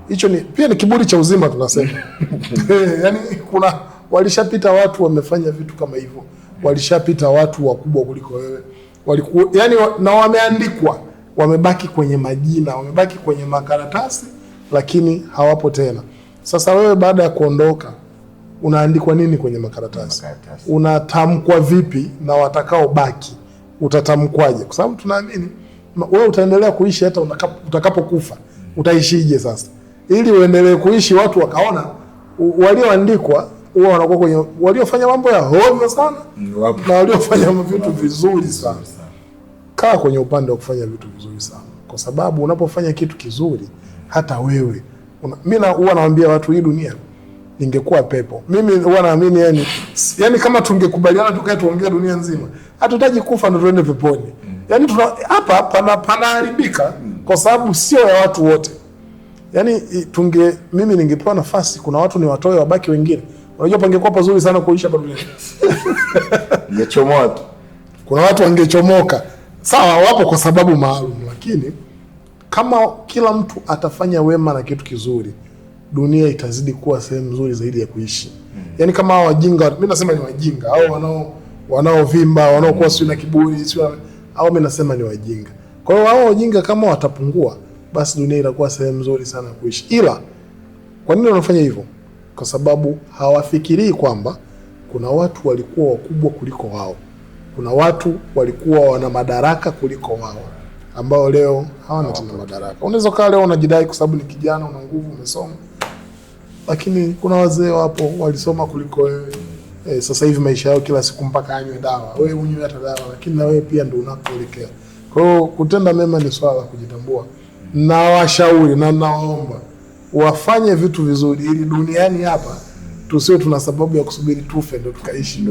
Hicho pia ni kiburi cha uzima tunasema. Yaani kuna walishapita watu wamefanya vitu kama hivyo. Walishapita watu wakubwa kuliko wewe. Yaani na wameandikwa, wamebaki kwenye majina, wamebaki kwenye makaratasi, lakini hawapo tena. Sasa wewe baada ya kuondoka unaandikwa nini kwenye makaratasi? Unatamkwa vipi na watakao baki? Utatamkwaje? Kwa sababu tunaamini wewe utaendelea kuishi hata utakapokufa. Utaishije sasa? Ili uendelee kuishi watu wakaona walioandikwa huwa wanakuwa kwenye waliofanya mambo ya hovyo sana na waliofanya vitu vizuri sana. Kaa kwenye upande wa kufanya vitu vizuri sana. kwa sababu unapofanya kitu kizuri hata wewe mimi huwa naambia watu, hii dunia ingekuwa pepo. Mimi huwa naamini yani kama tungekubaliana tukae tuongee dunia nzima, hatutaji kufa ndio tuende peponi. Yani hapa panaharibika kwa sababu sio ya watu wote. Yani mimi ningepewa nafasi, kuna watu ni watoe wabaki wengine. Unajua pangekuwa pazuri sana kuishi hapa duniani. Ningechomoa tu. Kuna watu wangechomoka. Sawa, wapo kwa sababu maalum, lakini kama kila mtu atafanya wema na kitu kizuri, dunia itazidi kuwa sehemu nzuri zaidi ya kuishi. Yani kama hao wajinga, mimi nasema ni wajinga, au wanaovimba, wanaokuwa sio na kiburi, sio au mimi nasema ni wajinga. Kwa hiyo hao wajinga kama watapungua, basi dunia itakuwa sehemu nzuri sana ya kuishi. Ila kwa nini wanafanya hivyo? Kwa sababu hawafikirii kwamba kuna watu walikuwa wakubwa kuliko wao. Kuna watu walikuwa wana madaraka kuliko wao, ambao leo hawana tena madaraka. Unaweza kaa leo unajidai kwa sababu ni kijana, una nguvu, umesoma, lakini kuna wazee wapo walisoma kuliko wewe. Sasa hivi maisha yao kila siku mpaka anywe dawa, wewe unywe hata dawa, lakini na wewe pia ndio unakoelekea. Kwa hiyo kutenda mema ni swala la kujitambua. Na washauri na naomba wafanye vitu vizuri, ili duniani hapa tusio tuna sababu ya kusubiri tufe ndio tukaishi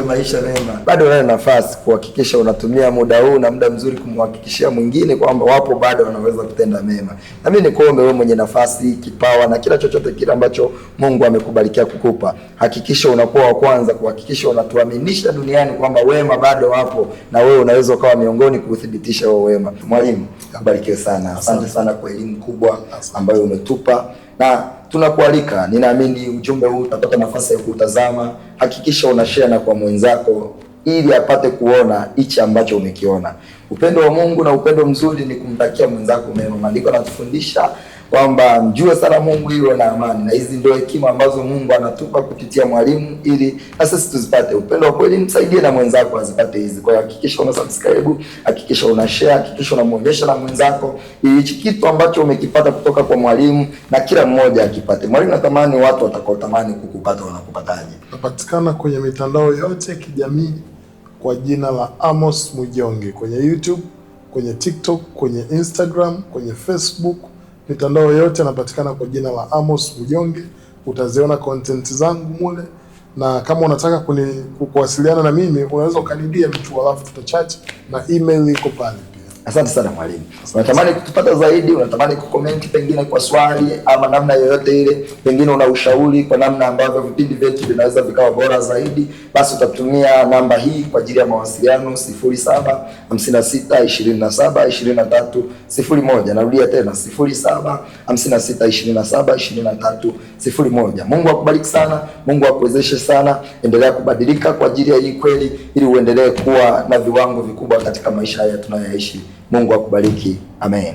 maisha mema. Bado unayo nafasi kuhakikisha unatumia muda huu na muda mzuri kumhakikishia mwingine kwamba wapo bado wanaweza kutenda mema. Na mimi nikuombe wewe mwenye nafasi, kipawa na kila chochote kile ambacho Mungu amekubalikia kukupa, hakikisha unakuwa wa kwanza kuhakikisha unatuaminisha duniani kwamba wema bado wapo na wewe unaweza ukawa miongoni kuthibitisha wao wema. Mwalimu, kubarikiwe sana. Asante sana kwa elimu kubwa ambayo umetupa, na tunakualika, ninaamini ujumbe huu utapata nafasi ya kutazama. Hakikisha una share na kwa mwenzako ili apate kuona hichi ambacho umekiona. Upendo wa Mungu na upendo mzuri ni kumtakia mwenzako mema. Maandiko yanatufundisha kwamba mjue sana Mungu ili uwe na amani, na hizi ndio hekima ambazo Mungu anatupa kupitia mwalimu ili na sisi tuzipate. Upendo wa kweli msaidie na mwenzako azipate hizi. Kwa hiyo hakikisha una subscribe, hakikisha una share, hakikisha unamuonyesha na mwenzako ili hichi kitu ambacho umekipata kutoka kwa mwalimu na kila mmoja akipate. Mwalimu, natamani watu watakaotamani kukupata wanakupataje? Napatikana kwenye mitandao yote ya kijamii kwa jina la Amos Mujonge, kwenye YouTube, kwenye TikTok, kwenye Instagram, kwenye Facebook. Mitandao yote napatikana kwa jina la Amos Mujonge. Utaziona content zangu mule, na kama unataka kuwasiliana na mimi unaweza ukanidia mtu, alafu tutachat, na email iko pale pia. Asante sana mwalimu. Unatamani kutupata zaidi, unatamani kucomment pengine kwa swali ama namna yoyote ile, pengine una ushauri kwa namna ambavyo vipindi vyetu vinaweza vikawa bora zaidi, basi utatumia namba hii kwa ajili ya mawasiliano 0756272301. Narudia tena 0756272301. Mungu akubariki sana, Mungu akuwezeshe sana. Endelea kubadilika kwa ajili ya hii kweli, ili uendelee kuwa na viwango vikubwa katika maisha haya tunayoishi. Mungu akubariki. Amen.